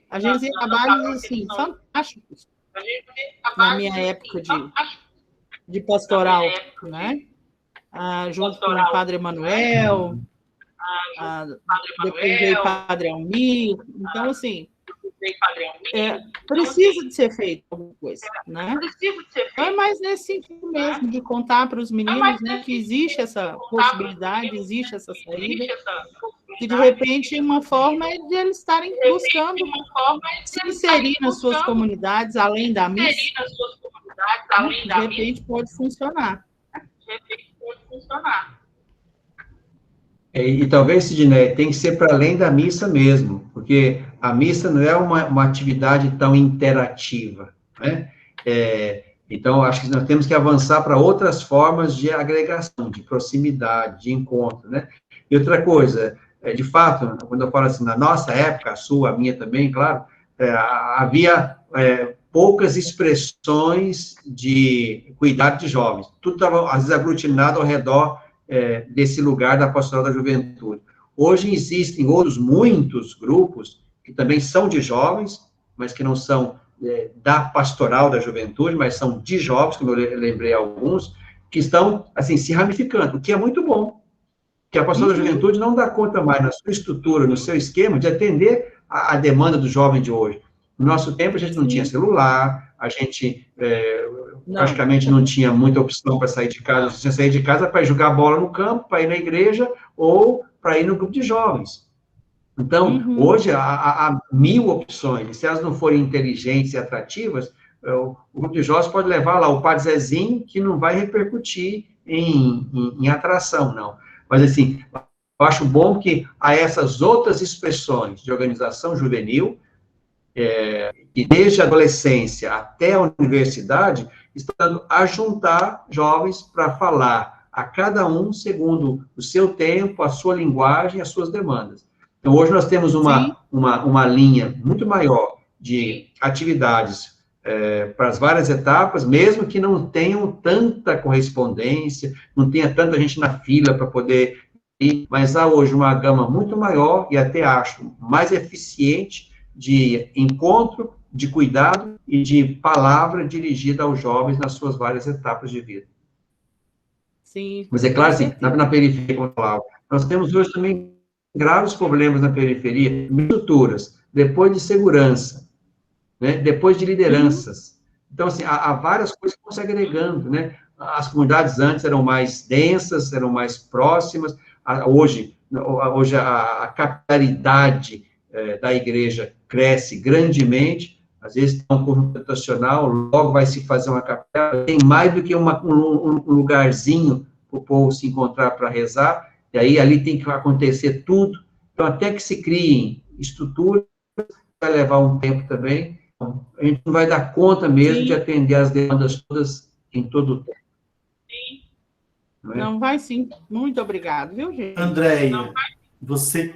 [SPEAKER 15] a gente fazia trabalhos assim, fantásticos na minha época de pastoral, né? Junto com o Padre Emanuel, depois veio o Padre Almir. Então, assim, precisa de ser feito alguma coisa, né? Então, é mais nesse sentido mesmo, de contar para os meninos, né, que existe essa possibilidade, existe essa saída, que de repente uma forma é de eles estarem buscando se inserir nas suas comunidades, além da missa, de repente pode funcionar.
[SPEAKER 3] E talvez, Sidney, tem que ser para além da missa mesmo, porque a missa não é uma atividade tão interativa, né? Então, acho que nós temos que avançar para outras formas de agregação, de proximidade, de encontro, né? E outra coisa, de fato, quando eu falo assim, na nossa época, a sua, a minha também, claro, havia poucas expressões de cuidado de jovens. Tudo estava, às vezes, aglutinado ao redor desse lugar da pastoral da juventude. Hoje existem muitos grupos que também são de jovens, mas que não são da pastoral da juventude, mas são de jovens, como eu lembrei alguns, que estão, assim, se ramificando, o que é muito bom, que a pastoral da juventude não dá conta mais, na sua estrutura, no seu esquema, de atender a demanda do jovem de hoje. No nosso tempo, a gente não tinha celular, a gente praticamente não tinha muita opção para sair de casa. Você tinha que sair de casa para jogar bola no campo, para ir na igreja, ou para ir no grupo de jovens. Então, hoje, há 1000 opções, e se elas não forem inteligentes e atrativas, o grupo de jovens pode levar lá o Padre Zezinho, que não vai repercutir em atração, não. Mas, assim, eu acho bom que há essas outras expressões de organização juvenil, que desde a adolescência até a universidade, estão a juntar jovens para falar a cada um segundo o seu tempo, a sua linguagem, as suas demandas. Então, hoje nós temos uma linha muito maior de atividades para as várias etapas, mesmo que não tenham tanta correspondência, não tenha tanta gente na fila para poder ir, mas há hoje uma gama muito maior, e até acho mais eficiente, de encontro, de cuidado e de palavra dirigida aos jovens nas suas várias etapas de vida.
[SPEAKER 15] Sim.
[SPEAKER 3] Mas é claro, assim, na periferia, como eu falava, nós temos hoje também graves problemas na periferia, estruturas, depois de segurança, né, depois de lideranças. Então, assim, há várias coisas que vão se agregando, né? As comunidades antes eram mais densas, eram mais próximas, hoje a capilaridade da igreja cresce grandemente, Às vezes tem um conjunto habitacional, logo vai se fazer uma capela, tem mais do que um lugarzinho para o povo se encontrar para rezar, e aí ali tem que acontecer tudo. Então, até que se criem estruturas, vai levar um tempo também. A gente não vai dar conta mesmo de atender as demandas todas em todo o tempo.
[SPEAKER 15] Não vai sim. Muito obrigado, viu, gente?
[SPEAKER 1] Andréia, você...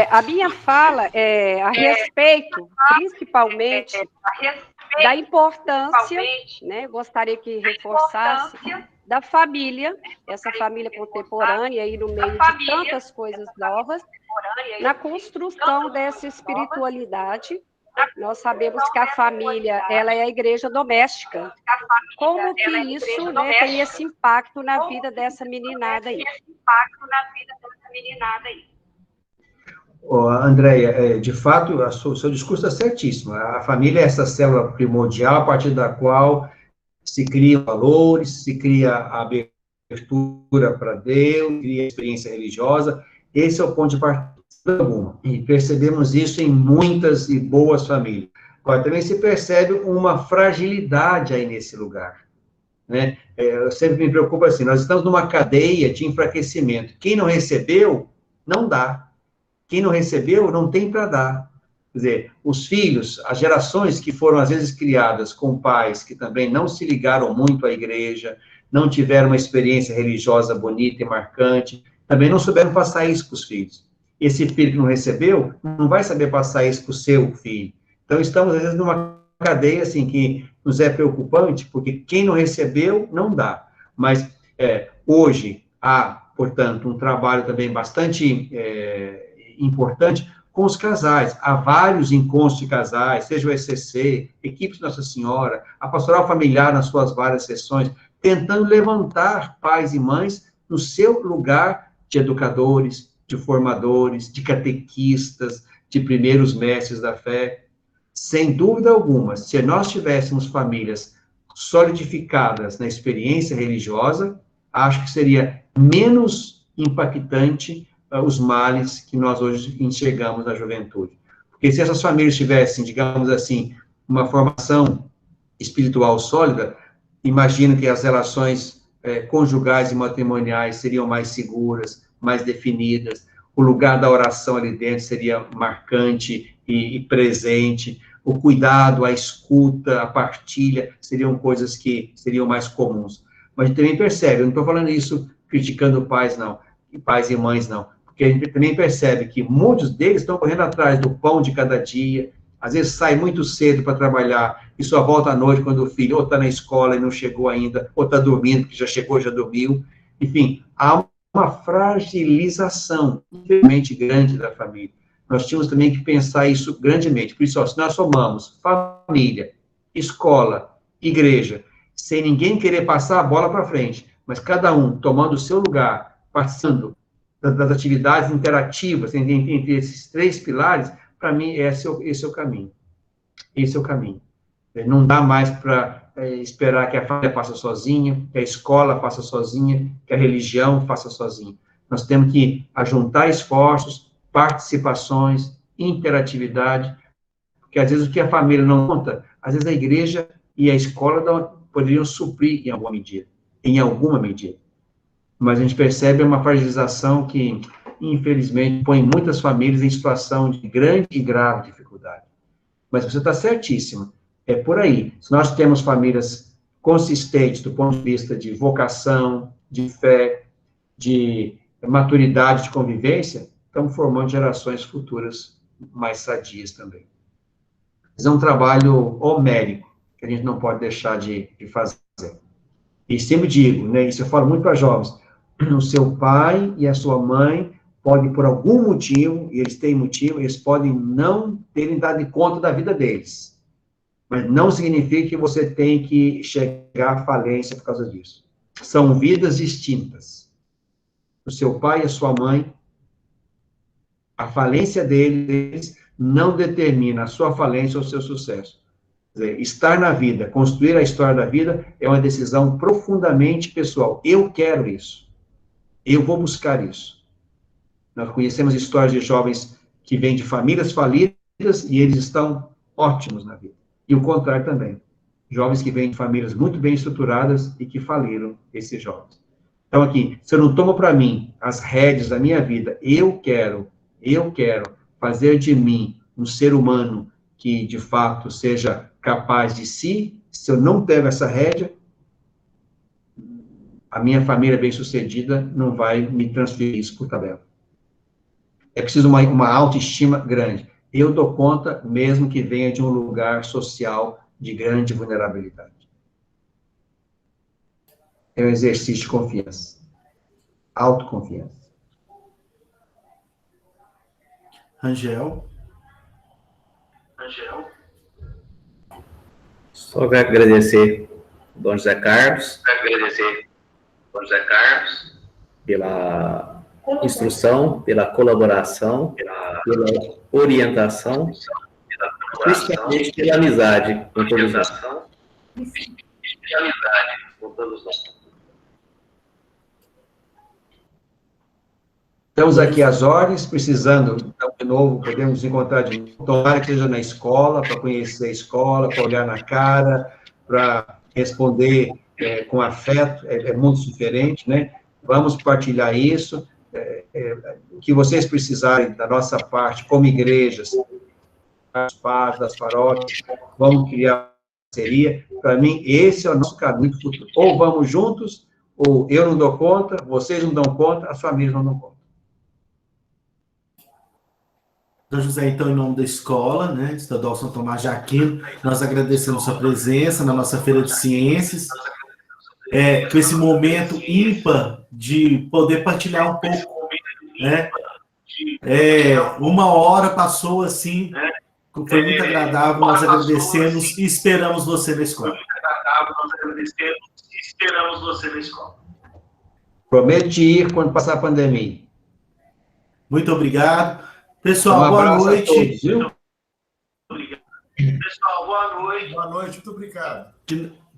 [SPEAKER 16] A minha fala é a respeito, principalmente, da importância, né, gostaria que reforçasse, da família, essa família contemporânea, aí no meio de tantas coisas novas, na construção dessa espiritualidade. Nós sabemos que a família, ela é a igreja doméstica. Como que isso, né, tem esse impacto na vida dessa meninada aí?
[SPEAKER 3] Andréia, de fato, o seu discurso é certíssimo. A família é essa célula primordial a partir da qual se criam valores, se cria a abertura para Deus, cria a experiência religiosa. Esse é o ponto de partida alguma. E percebemos isso em muitas e boas famílias. Agora, também se percebe uma fragilidade aí nesse lugar, né? Eu sempre me preocupo assim, nós estamos numa cadeia de enfraquecimento. Quem não recebeu, não dá. Quem não recebeu, não tem para dar. Quer dizer, os filhos, as gerações que foram, às vezes, criadas com pais que também não se ligaram muito à igreja, não tiveram uma experiência religiosa bonita e marcante, também não souberam passar isso para os filhos. Esse filho que não recebeu, não vai saber passar isso para o seu filho. Então, estamos, às vezes, numa cadeia, assim, que nos é preocupante, porque quem não recebeu, não dá. Mas, hoje, há, portanto, um trabalho também bastante importante com os casais. Há vários encontros de casais, seja o ECC, equipes Nossa Senhora, a pastoral familiar nas suas várias sessões, tentando levantar pais e mães no seu lugar de educadores, de formadores, de catequistas, de primeiros mestres da fé. Sem dúvida alguma, se nós tivéssemos famílias solidificadas na experiência religiosa, acho que seria menos impactante os males que nós hoje enxergamos na juventude. Porque se essas famílias tivessem, digamos assim, uma formação espiritual sólida, imagino que as relações conjugais e matrimoniais seriam mais seguras, mais definidas, o lugar da oração ali dentro seria marcante e presente, o cuidado, a escuta, a partilha, seriam coisas que seriam mais comuns. Mas a gente também percebe, eu não estou falando isso criticando pais, não, pais e mães, não, porque a gente também percebe que muitos deles estão correndo atrás do pão de cada dia, às vezes sai muito cedo para trabalhar e só volta à noite quando o filho ou está na escola e não chegou ainda, ou está dormindo, que já chegou, já dormiu. Enfim, há uma fragilização infelizmente grande da família. Nós tínhamos também que pensar isso grandemente. Por isso, se nós somamos família, escola, igreja, sem ninguém querer passar a bola para frente, mas cada um tomando o seu lugar, participando das atividades interativas entre esses três pilares, para mim, esse é o caminho. Esse é o caminho. Não dá mais para esperar que a família faça sozinha, que a escola faça sozinha, que a religião faça sozinha. Nós temos que ajuntar esforços, participações, interatividade, porque às vezes o que a família não conta, às vezes a igreja e a escola poderiam suprir em alguma medida. Mas a gente percebe uma fragilização que, infelizmente, põe muitas famílias em situação de grande e grave dificuldade. Mas você está certíssima, é por aí. Se nós temos famílias consistentes do ponto de vista de vocação, de fé, de maturidade de convivência, estamos formando gerações futuras mais sadias também. Mas é um trabalho homérico, que a gente não pode deixar de fazer. E sempre digo, né, isso eu falo muito para jovens, o seu pai e a sua mãe podem, por algum motivo, e eles têm motivo, eles podem não terem dado conta da vida deles. Mas não significa que você tem que chegar à falência por causa disso. São vidas distintas. O seu pai e a sua mãe, a falência deles não determina a sua falência ou o seu sucesso. Quer dizer, estar na vida, construir a história da vida, é uma decisão profundamente pessoal. Eu quero isso. Eu vou buscar isso. Nós conhecemos histórias de jovens que vêm de famílias falidas e eles estão ótimos na vida. E o contrário também. Jovens que vêm de famílias muito bem estruturadas e que faliram esses jovens. Então, aqui, se eu não tomo para mim as rédeas da minha vida, eu quero fazer de mim um ser humano que, de fato, seja capaz de si, se eu não pego essa rédea, a minha família bem-sucedida não vai me transferir isso por tabela. É preciso uma autoestima grande. Eu dou conta, mesmo que venha de um lugar social de grande vulnerabilidade. É um exercício de confiança. Autoconfiança.
[SPEAKER 1] Rangel.
[SPEAKER 2] Só agradecer ao Dom José Carlos. Pela instrução, pela colaboração, pela orientação, principalmente pela amizade com todos nós.
[SPEAKER 3] Estamos aqui às ordens, precisando, então, de novo, podemos encontrar de novo. Tomara que seja na escola, para conhecer a escola, para olhar na cara, para responder com afeto, é muito diferente, né? Vamos partilhar isso. O que vocês precisarem da nossa parte, como igrejas, das pais, das paróquias, vamos criar parceria. Para mim, esse é o nosso caminho do futuro. Ou vamos juntos, ou eu não dou conta, vocês não dão conta, as famílias não dão conta.
[SPEAKER 1] Dom José, então, em nome da escola, né, Estadual São Tomás de Aquino, nós agradecemos sua presença na nossa Feira de Ciências, com esse momento ímpar de poder partilhar um pouco, né? 1 hora passou assim, foi muito agradável, nós agradecemos e esperamos você na escola.
[SPEAKER 3] Promete ir quando passar a pandemia.
[SPEAKER 1] Muito obrigado. Pessoal, boa noite.
[SPEAKER 7] Pessoal, boa noite. Boa noite, muito obrigado.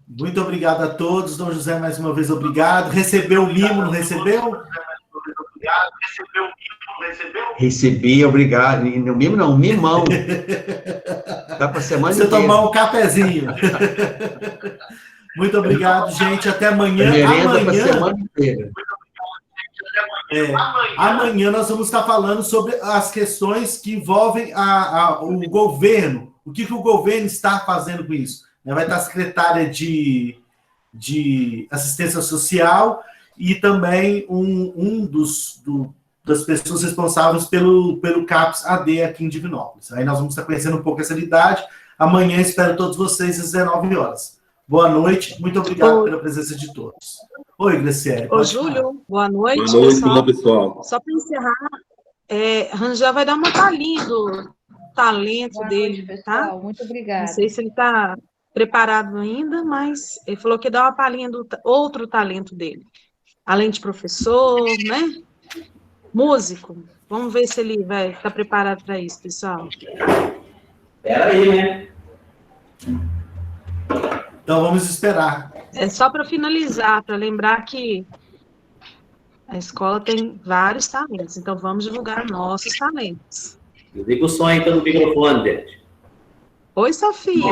[SPEAKER 1] Muito obrigado a todos. Dom José, mais uma vez, obrigado. Recebeu o mimo, não recebeu?
[SPEAKER 3] Recebi, obrigado. No mimo não, um mimão. Dá para semana
[SPEAKER 1] você
[SPEAKER 3] inteira.
[SPEAKER 1] Tomar um cafezinho. Muito obrigado, gente. Até amanhã. Amanhã nós vamos estar falando sobre as questões que envolvem o governo. O que o governo está fazendo com isso? Vai estar a secretária de Assistência Social e também das pessoas responsáveis pelo CAPS AD aqui em Divinópolis. Aí nós vamos estar conhecendo um pouco essa realidade. Amanhã espero todos vocês às 19 horas. Boa noite, muito obrigado pela presença de todos. Oi, Graciele.
[SPEAKER 17] Ô, Júlio, boa noite.
[SPEAKER 18] Boa noite, pessoal.
[SPEAKER 17] Só para encerrar, Rangel vai dar uma palhinha do talento
[SPEAKER 19] boa
[SPEAKER 17] dele,
[SPEAKER 19] noite, pessoal.
[SPEAKER 17] tá?
[SPEAKER 19] Muito obrigada.
[SPEAKER 17] Não sei se ele está preparado ainda, mas ele falou que dá uma palhinha do outro talento dele. Além de professor, né? Músico. Vamos ver se ele vai estar preparado para isso, pessoal.
[SPEAKER 2] Espera aí, né?
[SPEAKER 1] Então, vamos esperar.
[SPEAKER 17] É só para finalizar, para lembrar que a escola tem vários talentos, então vamos divulgar nossos talentos.
[SPEAKER 2] Liga o som aí pelo microfone, gente.
[SPEAKER 17] Oi, Sofia.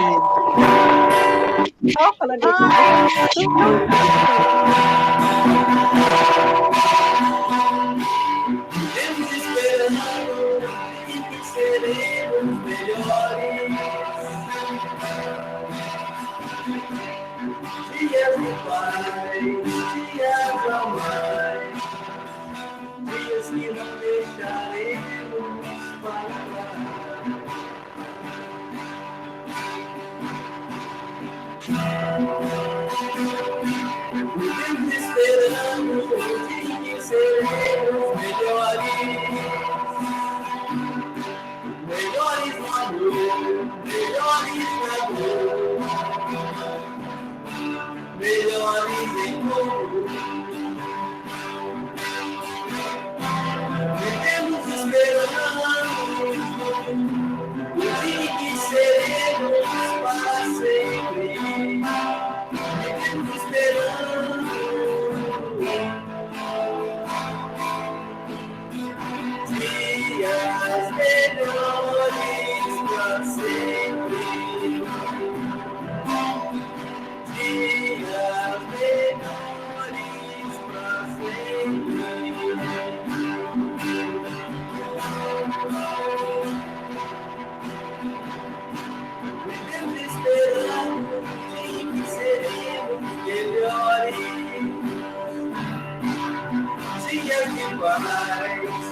[SPEAKER 20] Vivemos esperando que seremos melhores. Dias do Pai, dias da Mãe, dias que não deixaremos para trás. Vivemos esperando que seremos melhores. Melhores no amor, melhores na dor, melhores em tudo. Vivemos esperando o dia que seremos para sempre. Vivemos esperando dias melhores.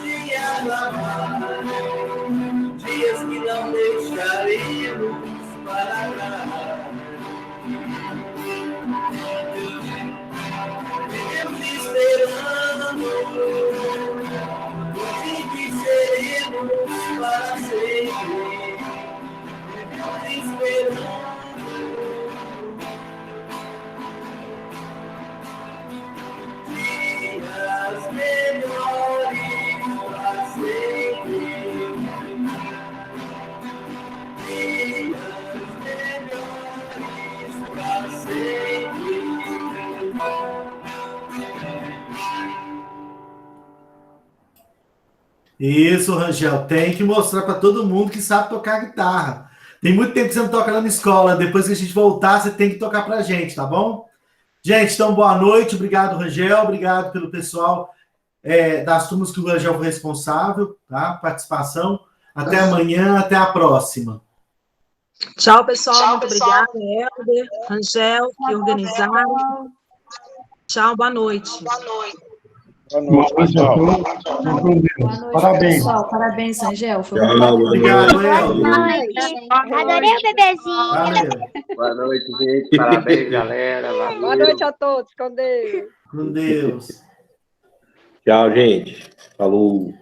[SPEAKER 20] se amarrar, dias que não deixaremos para trás. Vivemos esperando o dia que seremos para sempre. Vivemos esperando dias melhores para sempre. Dias melhores para sempre.
[SPEAKER 1] Isso, Rangel, tem que mostrar para todo mundo que sabe tocar guitarra. Tem muito tempo que você não toca lá na escola. Depois que a gente voltar, você tem que tocar pra gente, tá bom? Gente, então boa noite. Obrigado, Rangel. Obrigado pelo pessoal das turmas que o Rangel foi responsável, tá? Participação. Até amanhã, até a próxima.
[SPEAKER 17] Tchau, pessoal. Muito obrigada, Helder, Rangel, que organizaram. Tchau, boa noite.
[SPEAKER 18] Boa noite, pessoal. Parabéns.
[SPEAKER 19] Pessoal, parabéns, Rangel. Foi
[SPEAKER 1] Obrigado, Helder.
[SPEAKER 6] Adorei o bebezinho.
[SPEAKER 2] Boa noite, gente. Parabéns, galera. Valeu.
[SPEAKER 16] Boa noite a todos. Com Deus.
[SPEAKER 1] Com Deus.
[SPEAKER 2] Tchau, gente. Falou.